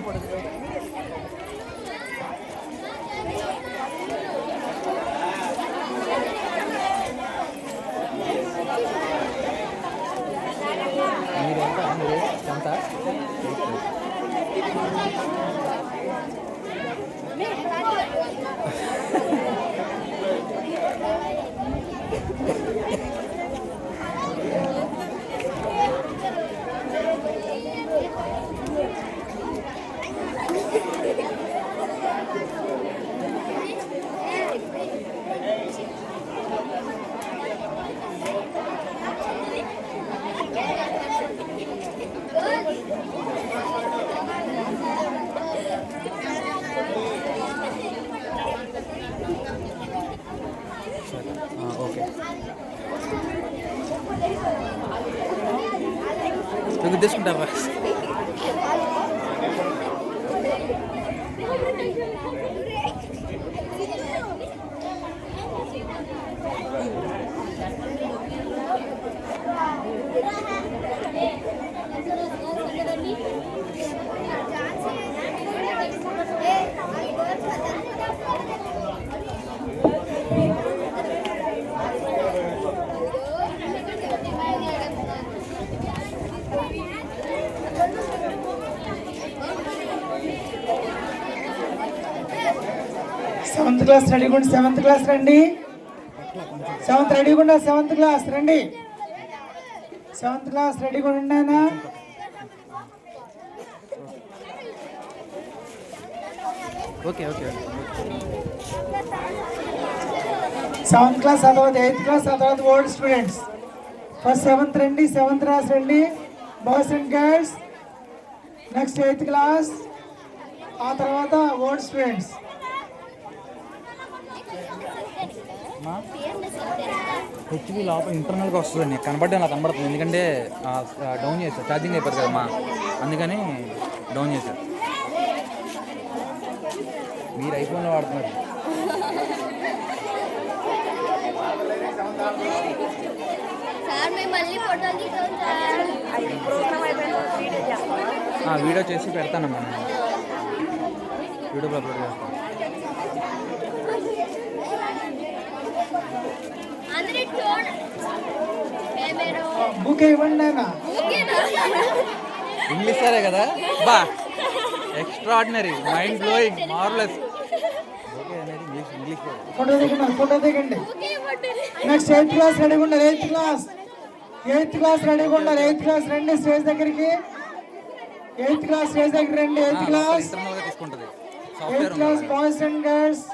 ఓకే, మీకు తీసుకుంటారా? సెవెంత్ క్లాస్ రెడీ కూడా, సెవెంత్ క్లాస్ రండి. సెవెంత్ రెడీ కూడా, సెవెంత్ క్లాస్ రండి. సెవెంత్ క్లాస్ రెడీ కూడా ఉన్నానా? Okay okay. సెవెంత్ క్లాస్, ఆ తర్వాత 8th క్లాస్, ఆ తర్వాత ఓల్డ్ స్టూడెంట్స్. ఫస్ట్ సెవెంత్ రండి, సెవెంత్ క్లాస్ రండి boys and girls. Next 8th class, ఆ తర్వాత ఓల్డ్ స్టూడెంట్స్. హెచ్పి లోపల ఇంటర్నల్గా వస్తుందండి, కనబడ్డా నాకు కనబడుతుంది. ఎందుకంటే డౌన్ చేశారు, ఛార్జింగ్ అయిపోతుంది కదమ్మా, అందుకని డౌన్ చేశారు. మీరు ఐఫోన్లో వాడుతున్నారు. వీడియో చేసి పెడతానమ్మా, నేను యూట్యూబ్లో అప్లోడ్ చేస్తాను. బుకే ఇవ్వండి అన్న. ఇంగ్లీష్ సరే కదా బా, extraordinary, mind blowing, marvellous. Okay అనేది ఇంగ్లీష్. ఫోటో దిగండి, ఫోటో దిగండి. నెక్స్ట్ 8th క్లాస్ రెడీ ఉండాలి. 8th class, 8th class ready ఉండాలి. 8th క్లాస్ రండి స్టేజ్ దగ్గరికి. 8th క్లాస్ స్టేజ్ దగ్గర రండి. 8th class, 8th class boys and girls.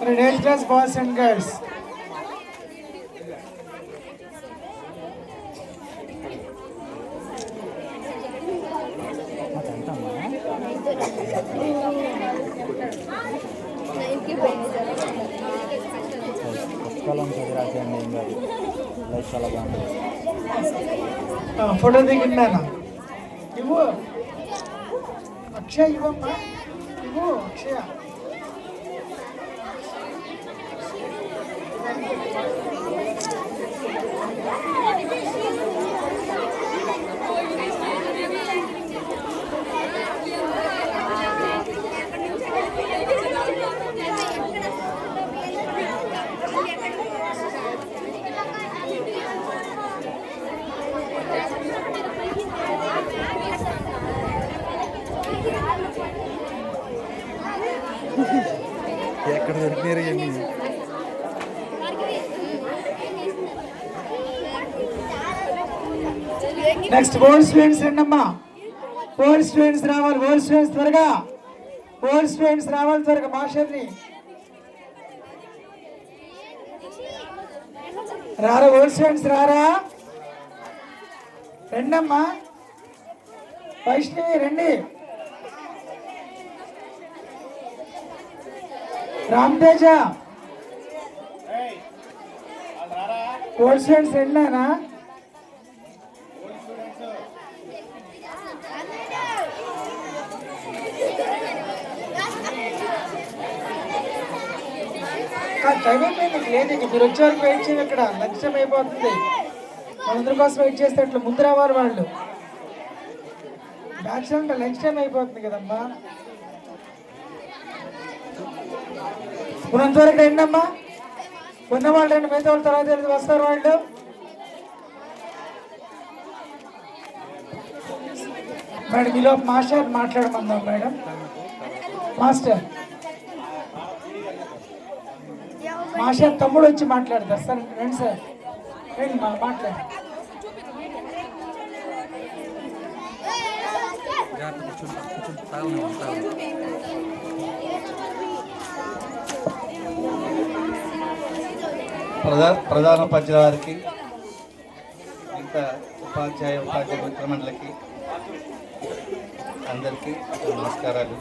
మరి 8th class boys and girls. పుస్తకాలను చదివి రాసేయండి, ఏం కాదు. లైఫ్ చాలా బాగుంటుంది. ఫోటో దిగిండానా? ఇవ్వు అక్షయ్, ఇవ్వమ్మా, ఇవ్వు అక్షయ. ఎక్కడ దొరికినారు ఇవన్నీ? నెక్స్ట్ ఓల్డ్ స్టూడెంట్స్ రండమ్మా. ఓల్డ్ స్టూడెంట్స్ రావాలి. ఓల్డ్ స్టూడెంట్స్ త్వరగా, ఓల్డ్ స్టూడెంట్స్ రావాలి త్వరగా. మాస్టర్ని రారా, ఓల్డ్ స్టూడెంట్స్ రారా, రండమ్మా. వైష్ణవి రండి. రామ్ తేజ ఓల్డ్ స్టూడెంట్స్ వెళ్ళానా? టైం అయిపోయింది, లేదు మీరు వచ్చే వరకు వెయిట్ చేయండి. ఇక్కడ లంచ్ టైం అయిపోతుంది. వాళ్ళందరి కోసం వెయిట్ చేస్తే అట్లా ముందు రావాలి వాళ్ళు. బ్యాచ్ అంటే లంచ్ టైం అయిపోతుంది కదమ్మా. ఉన్నంత వరకు రండి అమ్మా. ఉన్న వాళ్ళు రండి, మిగతా వాళ్ళ తర్వాత వస్తారు వాళ్ళు. మేడం మీలో మాస్టర్ మాట్లాడమందాం. మేడం మాస్టర్ తమ్ముడు వచ్చి మాట్లాడతారు. సార్ రండి సార్, రండి మాట్లాడు. ప్రధానోపాధ్యాయుల వారికి, మిగతా ఉపాధ్యాయ మిత్రమండలికి అందరికీ నమస్కారాలు.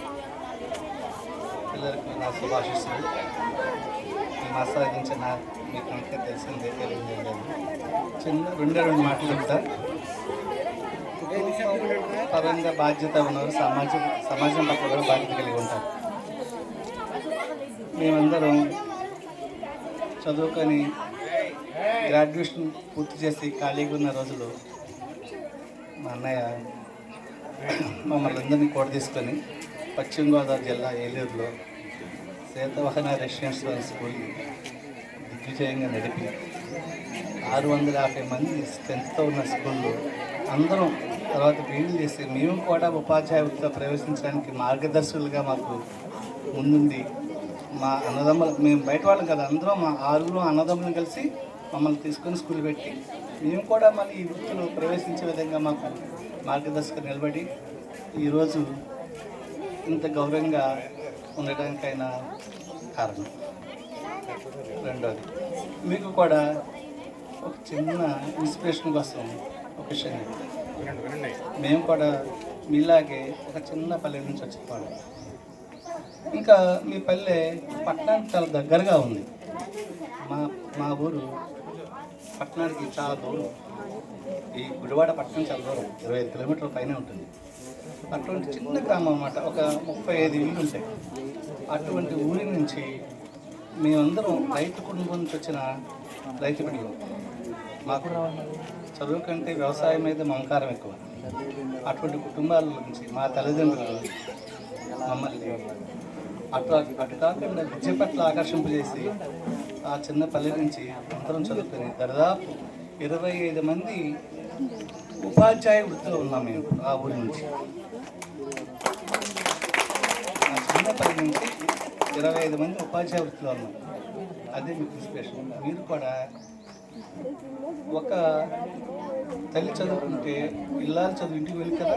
పిల్లలకి నా శుభాశిస్సులు. నేను ఆస్వాదించిన మీకు కనుక తెలిసిందే, తెలియజేయలేదు. రెండు మాటలు చెప్తా. పరంగా బాధ్యత ఉన్నవారు సమాజం పట్ల కూడా బాధ్యత కలిగి ఉంటారు. మేమందరం చదువుకొని గ్రాడ్యుయేషన్ పూర్తి చేసి ఖాళీగా ఉన్న రోజులు మా అన్నయ్య మమ్మల్ని అందరినీ కూడా తీసుకొని పశ్చిమ గోదావరి జిల్లా ఏలూరులో శాతవాహన రెసిడెన్షియల్ స్కూల్ దిగ్విజయంగా నడిపి 650 మంది స్ట్రెంత్తో ఉన్న స్కూల్లో అందరం తర్వాత బీఈడీ చేసి మేము కూడా ఉపాధ్యాయ వృత్తిలో ప్రవేశించడానికి మార్గదర్శకులుగా మాకు ముందుండి మా అన్నదమ్ములు, మేము బయట వాళ్ళం కదా, అందరం మా 6 అన్నదమ్ములను కలిసి మమ్మల్ని తీసుకొని స్కూల్ పెట్టి మేము కూడా మళ్ళీ ఈ వృత్తిలో ప్రవేశించే విధంగా మాకు మార్గదర్శకులు నిలబడి ఈరోజు ఇంత గౌరవంగా ఉండడానికైనా కారణం. రెండోది, మీకు కూడా ఒక చిన్న ఇన్స్పిరేషన్ కోసం ఒక విషయం చెప్తాను. మేము కూడా మీలాగే ఒక చిన్న పల్లె నుంచి వచ్చేవాళ్ళం. ఇంకా మీ పల్లె పట్టణానికి చాలా దగ్గరగా ఉంది. మా ఊరు పట్టణానికి చాలా దూరం. ఈ గుడివాడ పట్టణం చాలా దూరం, 25 కిలోమీటర్ల పైనే ఉంటుంది. అటువంటి చిన్న గ్రామం అన్నమాట. ఒక 35 ఇళ్ళు ఉంటాయి. అటువంటి ఊరి నుంచి మేమందరం రైతు కుటుంబం నుంచి వచ్చిన రైతు బిడ్డలు. మాకు చదువు కంటే వ్యవసాయం మీద మమకారం ఎక్కువ. అటువంటి కుటుంబాల నుంచి మా తల్లిదండ్రులు మమ్మల్ని అటు కాకుండా విద్య పట్ల ఆకర్షింపజేసి ఆ చిన్న పల్లె నుంచి అందరం చదువుకొని దాదాపు 25 మంది ఉపాధ్యాయ వృత్తిలో ఉన్నాం మేము ఆ ఊరి నుంచి. ఆ చిన్న పల్లె నుంచి 25 మంది ఉపాధ్యాయ వృత్తిలో ఉన్నాం. అదే మీకు ఇన్స్పిరేషన్. మీరు కూడా ఒక తల్లి చదువుకుంటే ఇల్లాలు చదువు ఇంటికి వెళ్ళి కదా,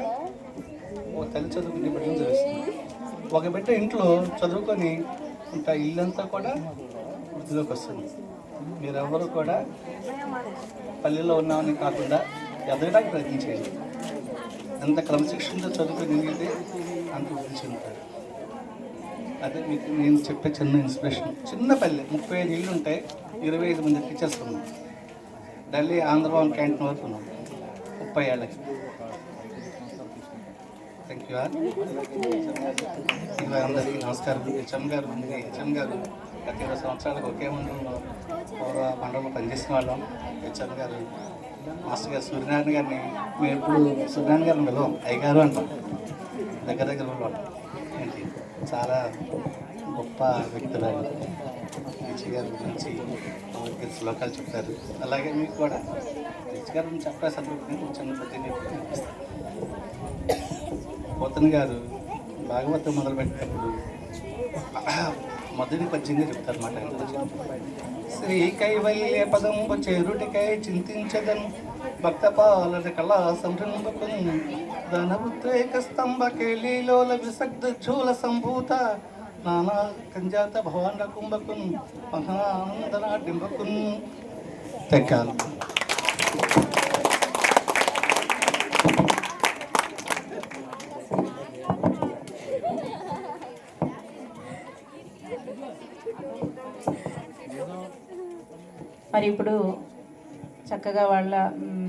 ఒక తల్లి చదువుకుంటే బిడ్డను చదివిస్తుంది. ఒక బిడ్డ ఇంట్లో చదువుకొని ఇంకా ఇల్లంతా కూడా వృద్ధిలోకి వస్తుంది. మీరెవరు కూడా పల్లెల్లో ఉన్నామని కాకుండా ఎదగడానికి ప్రయత్నించేది. ఎంత క్రమశిక్షణతో చదువుకొని ఎదిగితే అంత వృద్ధి చెందుతారు. అదే మీకు నేను చెప్పే చిన్న ఇన్స్పిరేషన్. చిన్న పల్లె, 35 ఇళ్ళు ఉంటాయి, 25 మంది టీచర్స్ ఉన్నాం. ఢిల్లీ ఆంధ్రభవన్ క్యాంటీన్ వరకు ఉన్నాం 30 ఏళ్ళకి. Thank you. ఇలా అందరికీ నమస్కారం. హెచ్ఎం గారు ముందుగా హెచ్ఎం గారు గత 20 సంవత్సరాలకు ఒకే మండలంలో మండలంలో పనిచేసిన వాళ్ళం. హెచ్ఎం గారు మాస్టర్ గారు సూర్యనారాయణ గారిని మేము ఎప్పుడు సూర్యనారాయణ గారిని పిలవం, అయ్యగారు అంటాం. దగ్గర వాళ్ళు ఏంటి చాలా గొప్ప వ్యక్తులు. హెచ్ గారి గురించి శ్లోకాలు చెప్తారు. అలాగే మీకు కూడా హెచ్ గారి గురించి చెప్పే సందర్భంగా చిన్న పద్యం అనిపిస్తాను. పోతన్ గారు భాగవతం మొదలుపెట్టినప్పుడు మొదటి పద్యంగా చెప్తారు అన్నమాట. శ్రీ కైవల్య పదంబు చేరుటికై చింతించదను భక్త పాలన కళా సంభ్రమకును ధనముద్రేక స్తంభ కేలీలోల విసగ్ధ ఝూల సంభూత నానా కంజాత భవాండ కుంభకును మహానందనాడింబకును తెక్కాలి. మరి ఇప్పుడు చక్కగా వాళ్ళ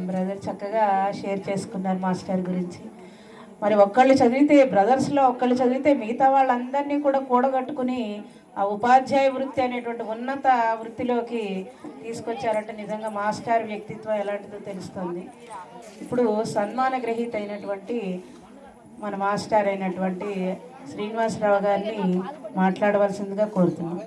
బ్రదర్ చక్కగా షేర్ చేసుకున్నారు మాస్టర్ గురించి. మరి ఒక్కళ్ళు చదివితే బ్రదర్స్లో ఒక్కళ్ళు చదివితే మిగతా వాళ్ళందరినీ కూడా కూడగట్టుకుని ఆ ఉపాధ్యాయ వృత్తి అనేటువంటి ఉన్నత వృత్తిలోకి తీసుకొచ్చారంటే నిజంగా మాస్టర్ వ్యక్తిత్వం ఎలాంటిదో తెలుస్తుంది. ఇప్పుడు సన్మాన గ్రహీత అయినటువంటి మన మాస్టర్ అయినటువంటి శ్రీనివాసరావు గారిని మాట్లాడవలసిందిగా కోరుతున్నాం.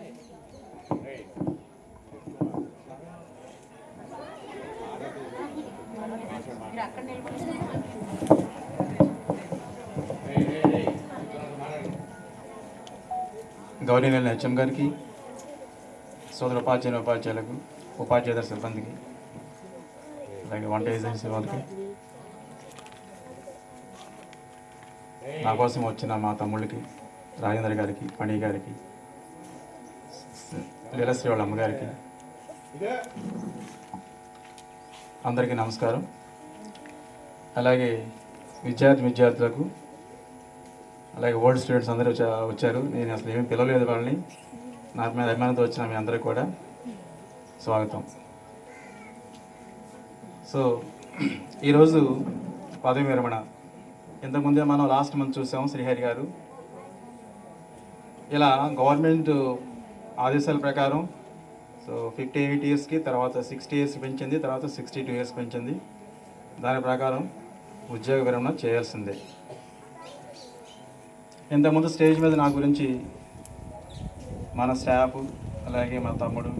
గౌరవనీయులైన హెచ్ఎం గారికి, సోదర ఉపాధ్యాయులకు, ఉపాధ్యాయ సిబ్బందికి, అలాగే వంట ఏజెన్సీ వాళ్ళకి, నా కోసం వచ్చిన మా తమ్ముళ్ళకి, రాజేంద్ర గారికి, పణి గారికి, లీలశ్రీ వాళ్ళ అమ్మగారికి, అందరికీ నమస్కారం. అలాగే విద్యార్థులకు, అలాగే ఓల్డ్ స్టూడెంట్స్ అందరూ వచ్చారు. నేను అసలు ఏమీ పిలవలేదు వాళ్ళని. నా మీద అభిమానంతో వచ్చిన మీ అందరికీ కూడా స్వాగతం. సో ఈరోజు పదవి విరమణ. ఇంతకుముందే మనం లాస్ట్ మంత్ చూసాం శ్రీహరి గారు. ఇలా గవర్నమెంట్ ఆదేశాల ప్రకారం సో 58 ఇయర్స్కి, తర్వాత 60 ఇయర్స్ పెంచింది, తర్వాత 62 ఇయర్స్ పెంచింది. దాని ప్రకారం ఉద్యోగ విరమణ చేయాల్సిందే. ఇంతకుముందు స్టేజ్ మీద నా గురించి మన స్టాఫ్, అలాగే మన తమ్ముడు,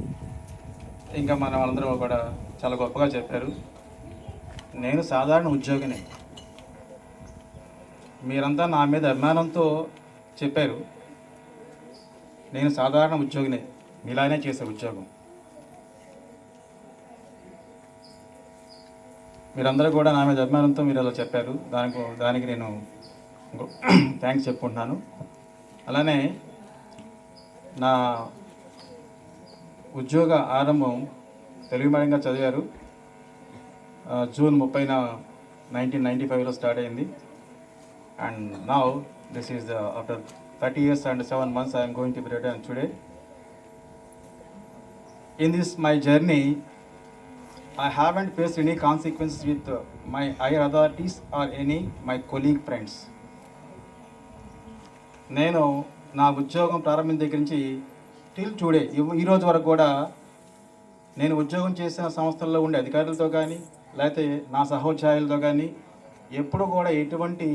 ఇంకా మన వాళ్ళందరూ కూడా చాలా గొప్పగా చెప్పారు. నేను సాధారణ ఉద్యోగిని. మీరంతా నా మీద అభిమానంతో చెప్పారు. నేను సాధారణ ఉద్యోగిని, మీలానే చేసే ఉద్యోగం. మీరందరూ కూడా నా మీద అభిమానంతో మీరు అలా చెప్పారు. దానికి నేను థ్యాంక్స్ చెప్పుకుంటున్నాను. అలానే నా ఉద్యోగ ఆరంభం తెలుగు మీడియంగా చదివారు. జూన్ 30న 1995లో స్టార్ట్ అయింది. And now this is after 30 years and 7 months I am going to be retired today. In this my journey, I haven't faced any consequences with my higher authorities or any my colleague friends. నేను నా ఉద్యోగం ప్రారంభించిన దగ్గర నుంచి till today, ఈరోజు వరకు కూడా నేను ఉద్యోగం చేసిన సంస్థల్లో ఉండే అధికారులతో కానీ, లేకపోతే నా సహోద్యోగులతో కానీ ఎప్పుడు కూడా ఎటువంటి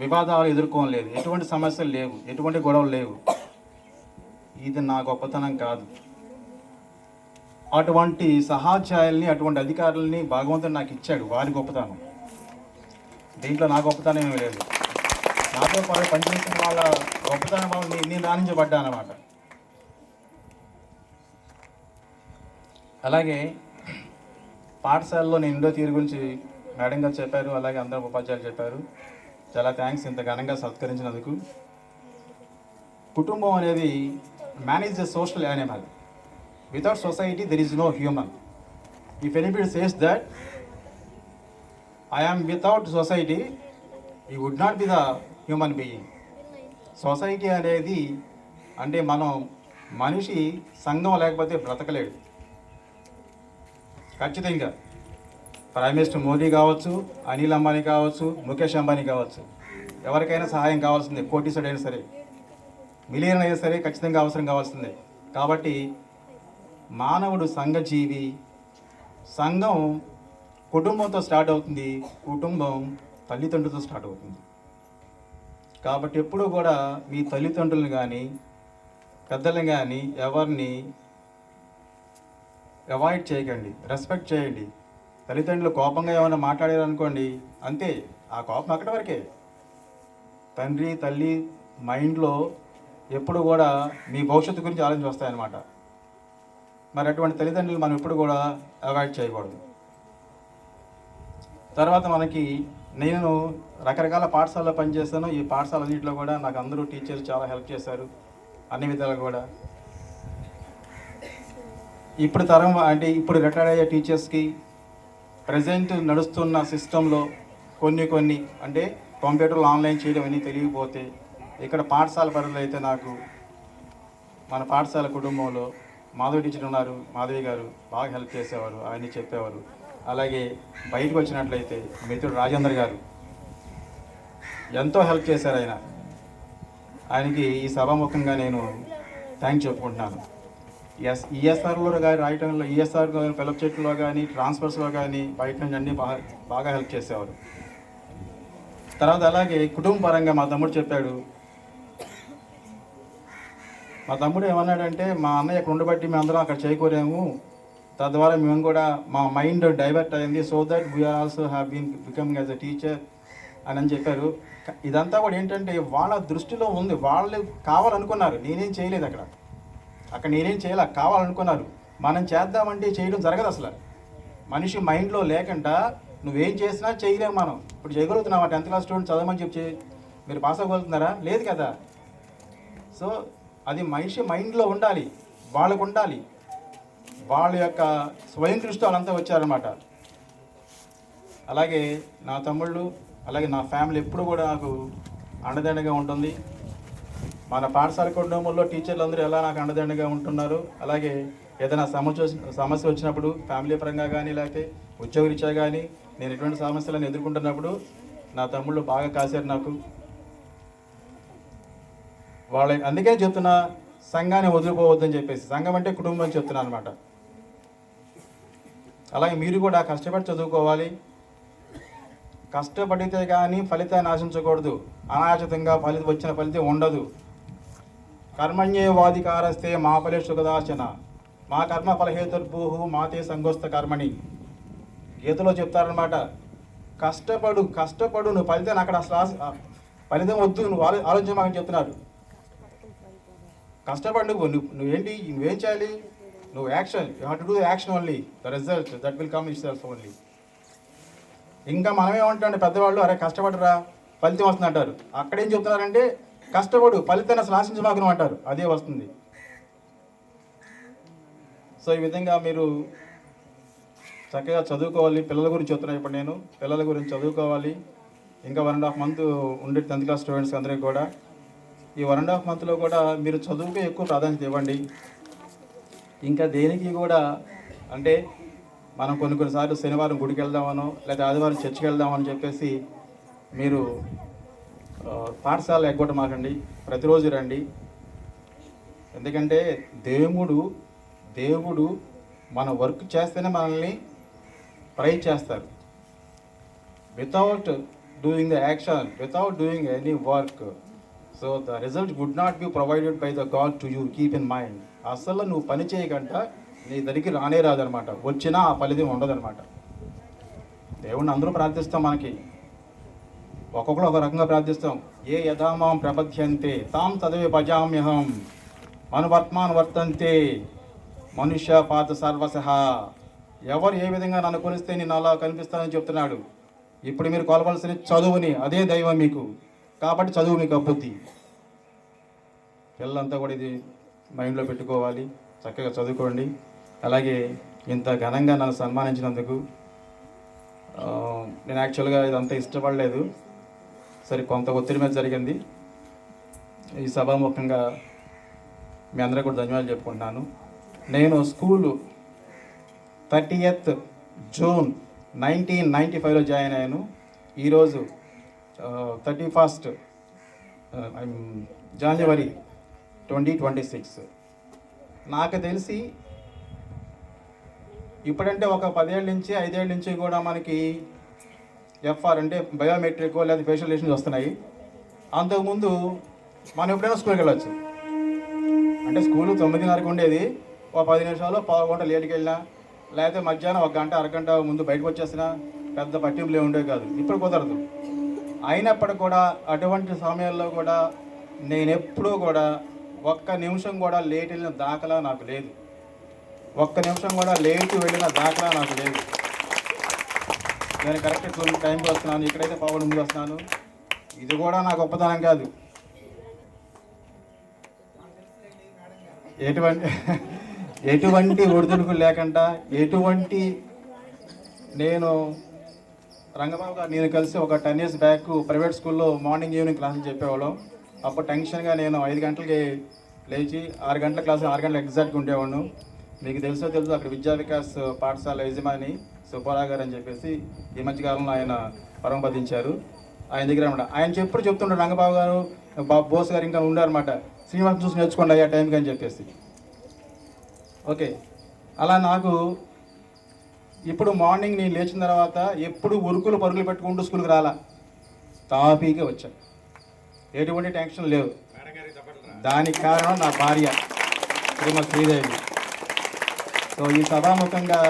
వివాదాలు ఎదుర్కోలేదు, ఎటువంటి సమస్యలు లేవు, ఎటువంటి గొడవలు లేవు. ఇది నా గొప్పతనం కాదు. అటువంటి సహోద్యోగుల్ని, అటువంటి అధికారులని భగవంతుడు నాకు ఇచ్చాడు. వారి గొప్పతనం. దీంట్లో నా గొప్పతనం ఏమీ లేదు. నాతో పాటు పనిచేసిన వాళ్ళ గొప్పతనం నేను రాణించబడ్డా అన్నమాట. అలాగే పాఠశాలలో నేను ఇండో తీరు గురించి మేడం గారు చెప్పారు, అలాగే అందరూ ఉపాధ్యాయులు చెప్పారు. చాలా థ్యాంక్స్ ఇంత ఘనంగా సత్కరించినందుకు. కుటుంబం అనేది man is a social animal. Without society there is no human. If anybody says that I am without society, he would not be the human being. Society అనేది అంటే మనిషి సంఘం లేకపోతే బ్రతకలేడు. ఖచ్చితంగా ప్రైమ్ మినిస్టర్ మోదీ కావచ్చు, అనిల్ అంబానీ కావచ్చు, ముఖేష్ అంబానీ కావచ్చు, ఎవరికైనా సహాయం కావాల్సిందే. కోటీశ్వరుడు అయినా సరే, మిలియన్ అయినా సరే ఖచ్చితంగా అవసరం కావాల్సిందే. కాబట్టి మానవుడు సంఘజీవి. సంఘం కుటుంబంతో స్టార్ట్ అవుతుంది, కుటుంబం తల్లిదండ్రులతో స్టార్ట్ అవుతుంది. కాబట్టి ఎప్పుడూ కూడా మీ తల్లిదండ్రులను కానీ, పెద్దలను కానీ ఎవరిని అవాయిడ్ చేయకండి, రెస్పెక్ట్ చేయండి. తల్లిదండ్రులు కోపంగా ఏమైనా మాట్లాడారు అనుకోండి, అంతే, ఆ కోపం అక్కడి వరకే. తండ్రి తల్లి మైండ్లో ఎప్పుడు కూడా మీ భవిష్యత్తు గురించి ఆలోచన వస్తాయన్నమాట. మరి అటువంటి తల్లిదండ్రులు మనం ఎప్పుడు కూడా అవాయిడ్ చేయకూడదు. తర్వాత నేను రకరకాల పాఠశాలలో పనిచేస్తాను. ఈ పాఠశాలన్నింటిలో కూడా నాకు అందరూ టీచర్స్ చాలా హెల్ప్ చేశారు అన్ని విధాలుగా కూడా. ఇప్పుడు రిటైర్డ్ అయ్యే టీచర్స్కి ప్రజెంట్ నడుస్తున్న సిస్టంలో కొన్ని అంటే కంప్యూటర్లు ఆన్లైన్ చేయడం అన్నీ తెలియకపోతే, ఇక్కడ పాఠశాల పరిధిలో అయితే నాకు మన పాఠశాల కుటుంబంలో మాధవి టీచర్ ఉన్నారు, మాధవి గారు బాగా హెల్ప్ చేసేవారు, ఆయన్ని చెప్పేవారు. అలాగే బయటకు వచ్చినట్లయితే మిత్రుడు రాజేంద్ర గారు ఎంతో హెల్ప్ చేశారు. ఆయనకి ఈ సభాముఖంగా నేను థ్యాంక్స్ చెప్పుకుంటున్నాను. ఈఎస్ఆర్లో కానీ రాయటంలో, ఈఎస్ఆర్ ఫెలోప్ చేయడంలో కానీ, ట్రాన్స్ఫర్స్లో కానీ బయట నుంచి అన్నీ బాగా హెల్ప్ చేసేవారు. తర్వాత అలాగే కుటుంబ పరంగా మా తమ్ముడు చెప్పాడు. మా తమ్ముడు ఏమన్నాడంటే, మా అన్నయ్య ఇక్కడ ఉండబట్టి మేము అందరం అక్కడ చేకూరాము, తద్వారా మేము కూడా మా మైండ్ డైవర్ట్ అయింది, so that we are also have been becoming as a teacher అని చెప్పారు. ఇదంతా కూడా ఏంటంటే వాళ్ళ దృష్టిలో ఉంది, వాళ్ళు కావాలనుకున్నారు, నేనేం చేయలేదు అక్కడ నేనేం చేయాలి, కావాలనుకున్నారు. మనం చేద్దామంటే చేయడం జరగదు. అసలు మనిషి మైండ్లో లేకుండా నువ్వేం చేసినా చేయలేము. మనం ఇప్పుడు చేయగలుగుతున్నావా? 10th క్లాస్ స్టూడెంట్ చదవమని చెప్పి మీరు పాస్ అవ్వగలుగుతున్నారా? లేదు కదా. సో అది మనిషి మైండ్లో ఉండాలి, వాళ్ళకు ఉండాలి. వాళ్ళ యొక్క స్వయం దృష్టి వాళ్ళంతా వచ్చారనమాట. అలాగే నా తమ్ముళ్ళు, అలాగే నా ఫ్యామిలీ ఎప్పుడు కూడా నాకు అండదండగా ఉంటుంది. మన పాఠశాల కుటుంబంలో టీచర్లు అందరూ ఎలా నాకు అండదండగా ఉంటున్నారు. అలాగే ఏదైనా సమస్య వచ్చినప్పుడు ఫ్యామిలీ పరంగా కానీ, లేకపోతే ఉద్యోగరీత్యా కానీ నేను ఎటువంటి సమస్యలను ఎదుర్కొంటున్నప్పుడు నా తమ్ముళ్ళు బాగా కాశారు నాకు. అందుకే చెప్తున్నా, సంఘాన్ని వదిలిపోవద్దని చెప్పేసి. సంఘం అంటే కుటుంబం అని చెప్తున్నాను అనమాట. అలాగే మీరు కూడా కష్టపడి చదువుకోవాలి. కష్టపడితే కానీ ఫలితాన్ని ఆశించకూడదు. అనాశితంగా వచ్చిన ఫలితం ఉండదు. కర్మణ్యేవాధికారస్తే మా ఫలే సుఖదాచన, మా కర్మ ఫలహేతుర్భూహు మాతే సంగోస్త కర్మణి. గీతలో చెప్తారనమాట. కష్టపడు నువ్వు ఫలితాన్ని అక్కడ ఫలితం వద్దు, నువ్వు ఆలోచించమని చెప్తున్నాడు. కష్టపడు నువ్వేంటి, నువ్వేం చేయాలి? నువ్వు action, you have to do the action only, the result that will come it self only. ఇంకా మనమేమంటాం పెద్దవాళ్ళు, అరే కష్టపడరా ఫలితం వస్తుంది అంటారు. అక్కడేం చెప్తున్నారంటే కష్టపడు ఫలితాన్ని అసలు ఆశించమాకను అంటారు, అదే వస్తుంది. సో ఈ విధంగా మీరు చక్కగా చదువుకోవాలి. పిల్లల గురించి చెప్తున్నాను ఇప్పుడు నేను. పిల్లల గురించి చదువుకోవాలి. ఇంకా 1.5 month ఉండే 10th క్లాస్ స్టూడెంట్స్ అందరికీ కూడా ఈ 1.5 monthలో కూడా మీరు చదువుకే ఎక్కువ ప్రాధాన్యత ఇవ్వండి. ఇంకా దేనికి కూడా అంటే మనం కొన్నిసార్లు శనివారం గుడికి వెళ్దామనో లేదా ఆదివారం చర్చికి వెళ్దామని చెప్పేసి మీరు పాఠశాల ఎగ్గొట్టమాకండి. ప్రతిరోజు రండి. ఎందుకంటే దేవుడు మన వర్క్ చేస్తేనే మనల్ని ప్రైజ్ చేస్తారు. Without doing the action, without doing any work, so the result would not be provided by the god to you. Keep in mind. అసలు నువ్వు పని చేయకుండా నీ దగ్గరికి రానే రాదనమాట. వచ్చినా ఆ ఫలితం ఉండదనమాట. దేవుణ్ణి అందరూ ప్రార్థిస్తాం. మనకి ఒక్కొక్కరు ఒక రకంగా ప్రార్థిస్తాం. ఏ యథామాం ప్రపద్యంతే తాం తదవే భజామ్యహం మనువర్త్మాన్ వర్తంతే మనుష్య పాత సర్వసహ. ఎవరు ఏ విధంగా నన్ను కొలిస్తే నేను అలా కనిపిస్తానని చెప్తున్నాడు. ఇప్పుడు మీరు కొలవలసిన చదువుని, అదే దైవం మీకు. కాబట్టి చదువు మీకు అభివృద్ధి. పిల్లలంతా కూడా ఇది మైండ్లో పెట్టుకోవాలి. చక్కగా చదువుకోండి. అలాగే ఇంత ఘనంగా నన్ను సన్మానించినందుకు నేను యాక్చువల్గా ఇదంతా ఇష్టపడలేదు. సరే, కొంత ఒత్తిడి మీద జరిగింది. ఈ సభాముఖంగా మీ అందరూ కూడా ధన్యవాదాలు చెప్పుకుంటున్నాను. నేను స్కూలు 30th June 1995లో జాయిన్ అయ్యాను. ఈరోజు 31st January 2026. నాకు తెలిసి ఇప్పుడంటే ఒక 10 ఏళ్ళ నుంచి 5 ఏళ్ళ నుంచి కూడా మనకి ఎఫ్ఆర్ అంటే బయోమెట్రిక్ లేదా ఫేషియల్ రికగ్నిషన్ వస్తున్నాయి. అంతకుముందు మనం ఎప్పుడైనా స్కూల్కి వెళ్ళొచ్చు. అంటే స్కూలు 9:30కి ఉండేది. ఒక 10 నిమిషాలు 1/4 గంట లేట్కి వెళ్ళినా, లేకపోతే మధ్యాహ్నం 1 గంట అరగంట ముందు బయటకు వచ్చేసినా పెద్ద పట్టింపులు ఉండేవి కాదు. ఇప్పుడు కుదరదు. అయినప్పటికీ కూడా అటువంటి సమయాల్లో కూడా నేను ఎప్పుడూ కూడా 1 నిమిషం కూడా లేట్ వెళ్ళిన దాఖలా నాకు లేదు. 1 నిమిషం కూడా లేట్ వెళ్ళిన దాఖలా నాకు లేదు. నేను కరెక్ట్ టైంకి వస్తున్నాను. ఇక్కడైతే 1:15 ముందు వస్తున్నాను. ఇది కూడా నా గొప్పతనం కాదు. ఎటువంటి ఒడిదుడుకులు లేకుండా, నేను రంగబాబు గారు నేను కలిసి ఒక 10 years బ్యాక్ ప్రైవేట్ స్కూల్లో మార్నింగ్ ఈవినింగ్ క్లాసులు చెప్పేవాళ్ళం. అప్పుడు టెన్షన్గా నేను 5 గంటలకి లేచి 6 గంటల క్లాసు 6 గంటల ఎగ్జాక్ట్గా ఉండేవాడు. మీకు తెలుసు అక్కడ విద్యా వికాస్ పాఠశాల యజమాని సుబ్బారావు గారు అని చెప్పేసి ఈ మధ్యకాలంలో ఆయన పరమపదించారు. ఆయన దగ్గర అనమాట ఆయన ఎప్పుడు చెప్తుంటారు, రంగబాబు గారు బోస్ గారు ఇంకా ఉండారన్నమాట, శ్రీనివాసం చూసి నేర్చుకోండి అయ్యా టైంకి అని చెప్పేసి. ఓకే, అలా నాకు ఇప్పుడు మార్నింగ్ నేను లేచిన తర్వాత ఎప్పుడు ఉరుకులు పరుగులు పెట్టుకుంటూ స్కూల్కి రాలా, తాపీగా వచ్చా, ఎటువంటి టెన్షన్ లేవు. దానికి కారణం నా భార్య శ్రీమతి శ్రీదేవి. సో ఈ సభాముఖంగా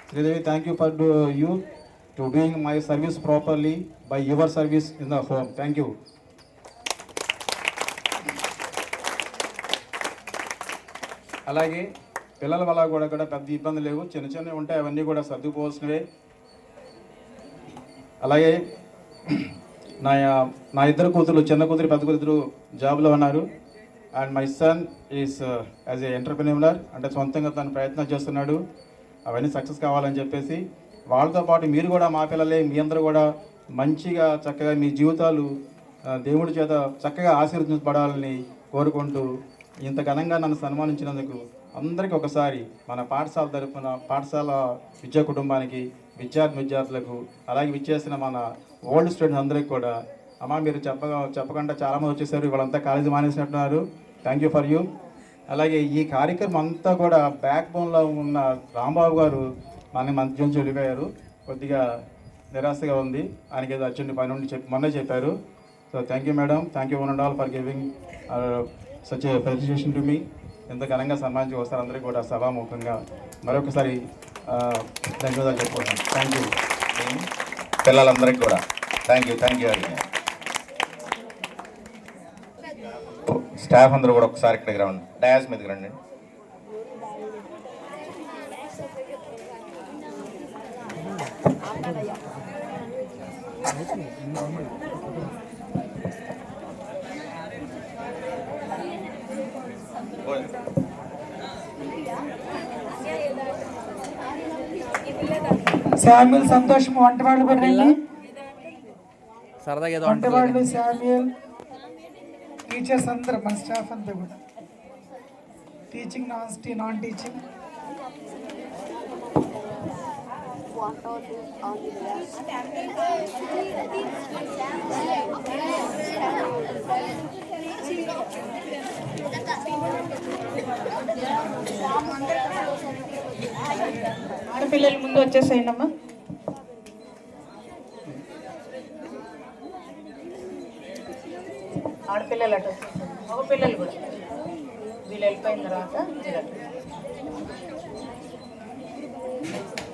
Sridevi, thank you for you to doing my service properly by your service in the home. Thank you. అలాగే పిల్లల వల్ల కూడా పెద్ద ఇబ్బంది లేవు, చిన్న చిన్నవి ఉంటాయి, అవన్నీ కూడా సర్దుకోవాల్సినవే. అలాగే నా ఇద్దరు కూతురు, చిన్న కూతురు పెద్ద కూతురు జాబ్లో ఉన్నారు. And my son is as a entrepreneur, అంటే సొంతంగా తను ప్రయత్నం చేస్తున్నాడు, అవన్నీ సక్సెస్ కావాలని చెప్పేసి. వాళ్ళతో పాటు మీరు కూడా మా పిల్లలే, మీ అందరూ కూడా మంచిగా చక్కగా మీ జీవితాలు దేవుడి చేత చక్కగా ఆశీర్వదించబడాలని కోరుకుంటూ ఇంత ఘనంగా నన్ను సన్మానించినందుకు అందరికీ ఒకసారి మన పాఠశాల తరపున పాఠశాల విద్యా కుటుంబానికి, విద్యార్థులకు, అలాగే విచ్చేసిన మన ఓల్డ్ స్టూడెంట్స్ అందరికీ కూడా, అమ్మ మీరు చెప్పకుండా చాలామంది వచ్చేసారు, వాళ్ళంతా కాలేజీ మానేసినట్టున్నారు, థ్యాంక్ యూ ఫర్ యూ. అలాగే ఈ కార్యక్రమం అంతా కూడా బ్యాక్ బోన్లో ఉన్న రాంబాబు గారు మన మధ్య నుంచి వెళ్ళిపోయారు, కొద్దిగా నిరాశగా ఉంది, ఆయనకి ఏదో అర్జెంట్ పని నుండి మొన్నే చెప్పారు. So thank you madam, thank you one and all for giving such a presentation to me. ఎంత ఘనంగా సన్మానించి వస్తారు అందరికీ కూడా సభాముఖంగా మరొకసారి ధన్యవాదాలు చెప్పుకుంటాను. Thank you. పిల్లలందరికీ కూడా థ్యాంక్ యూ అండి. స్టాఫ్ అందరూ కూడా ఒకసారి ఇక్కడికి రండి, డయాస్ మీదకి రండి. శామ్యుల్, సంతోషం, వంటవాళ్ళు కూడా రండి. సరదాగా ఏదో వంటవాళ్ళు, శామ్యుల్, టీచర్స్ అందరూ, మన స్టాఫ్ అంతా కూడా, టీచింగ్, నాన్ టీచింగ్. ఆడపిల్లలు ముందు వచ్చేసేయండమ్మా. ఆడపిల్లలు అటు వచ్చేసారు, మగపిల్లలు కూడా వీళ్ళు వెళ్ళిపోయిన తర్వాత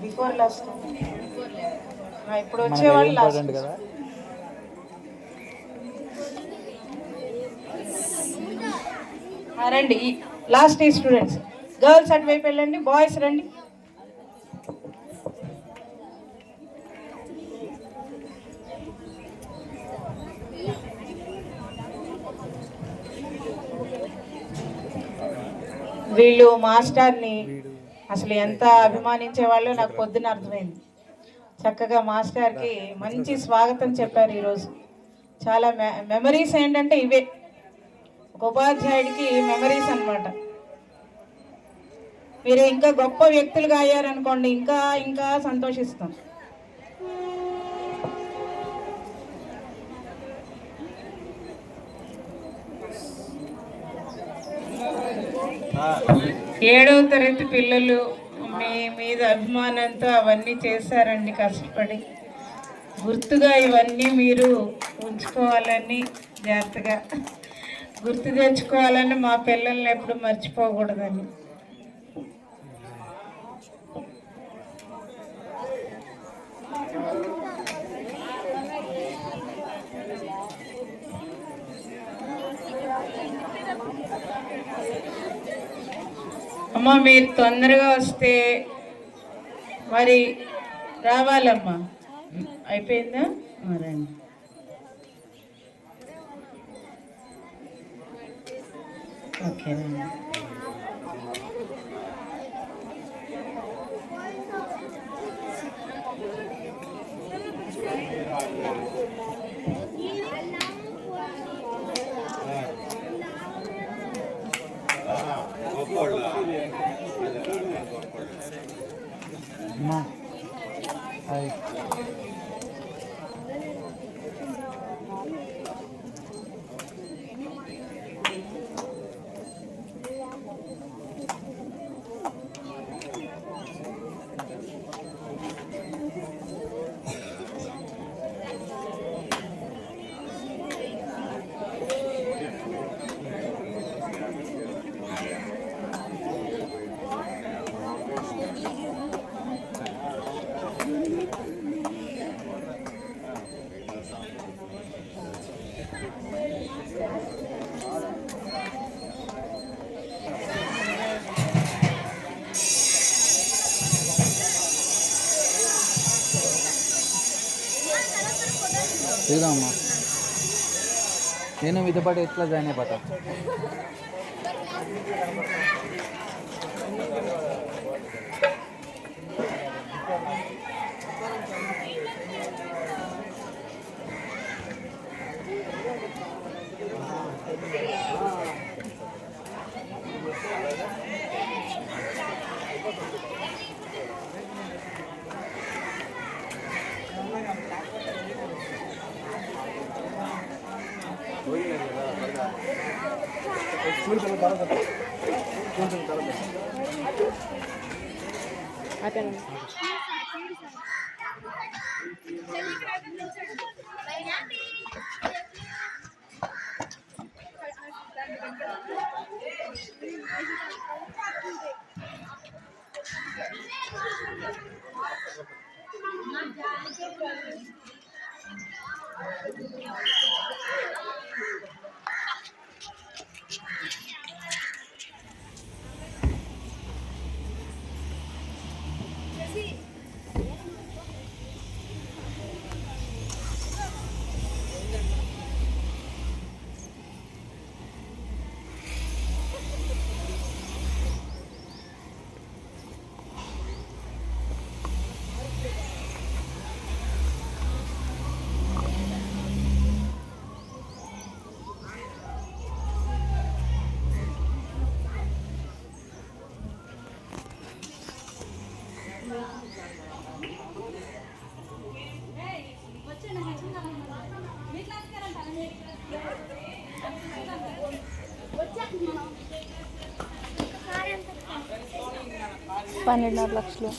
బిఫోర్ లాస్ట్ ఇప్పుడు వచ్చేవాళ్ళు లాస్ట్ కదా. రండి, లాస్ట్ ఈ స్టూడెంట్స్. గర్ల్స్ అటువైపు వెళ్ళండి, బాయ్స్ రండి. వీళ్ళు మాస్టర్ని అసలు ఎంత అభిమానించే వాళ్ళు నాకు పొద్దున అర్థమైంది. చక్కగా మాస్టర్కి మంచి స్వాగతం చెప్పారు ఈరోజు. చాలా మెమరీస్ ఏంటంటే ఇవే, ఒక ఉపాధ్యాయుడికి మెమరీస్ అన్నమాట. మీరు ఇంకా గొప్ప వ్యక్తులుగా అయ్యారనుకోండి, ఇంకా ఇంకా సంతోషిస్తాం. ఏడవ తరగతి పిల్లలు మీ మీద అభిమానంతో అవన్నీ చేశారండి, కష్టపడి. గుర్తుగా ఇవన్నీ మీరు ఉంచుకోవాలని, జాగ్రత్తగా గుర్తు తెచ్చుకోవాలని, మా పిల్లల్ని ఎప్పుడు మర్చిపోకూడదని. అమ్మ మీరు తొందరగా వస్తే మరి రావాలమ్మా. అయిపోయిందా? రండి. ఓకే రండి. ఇదిగమ్మా నేను మీతో పాటు ఎట్లా జాయిన్ అయిపోతా. అతను 12.5 లక్షలు.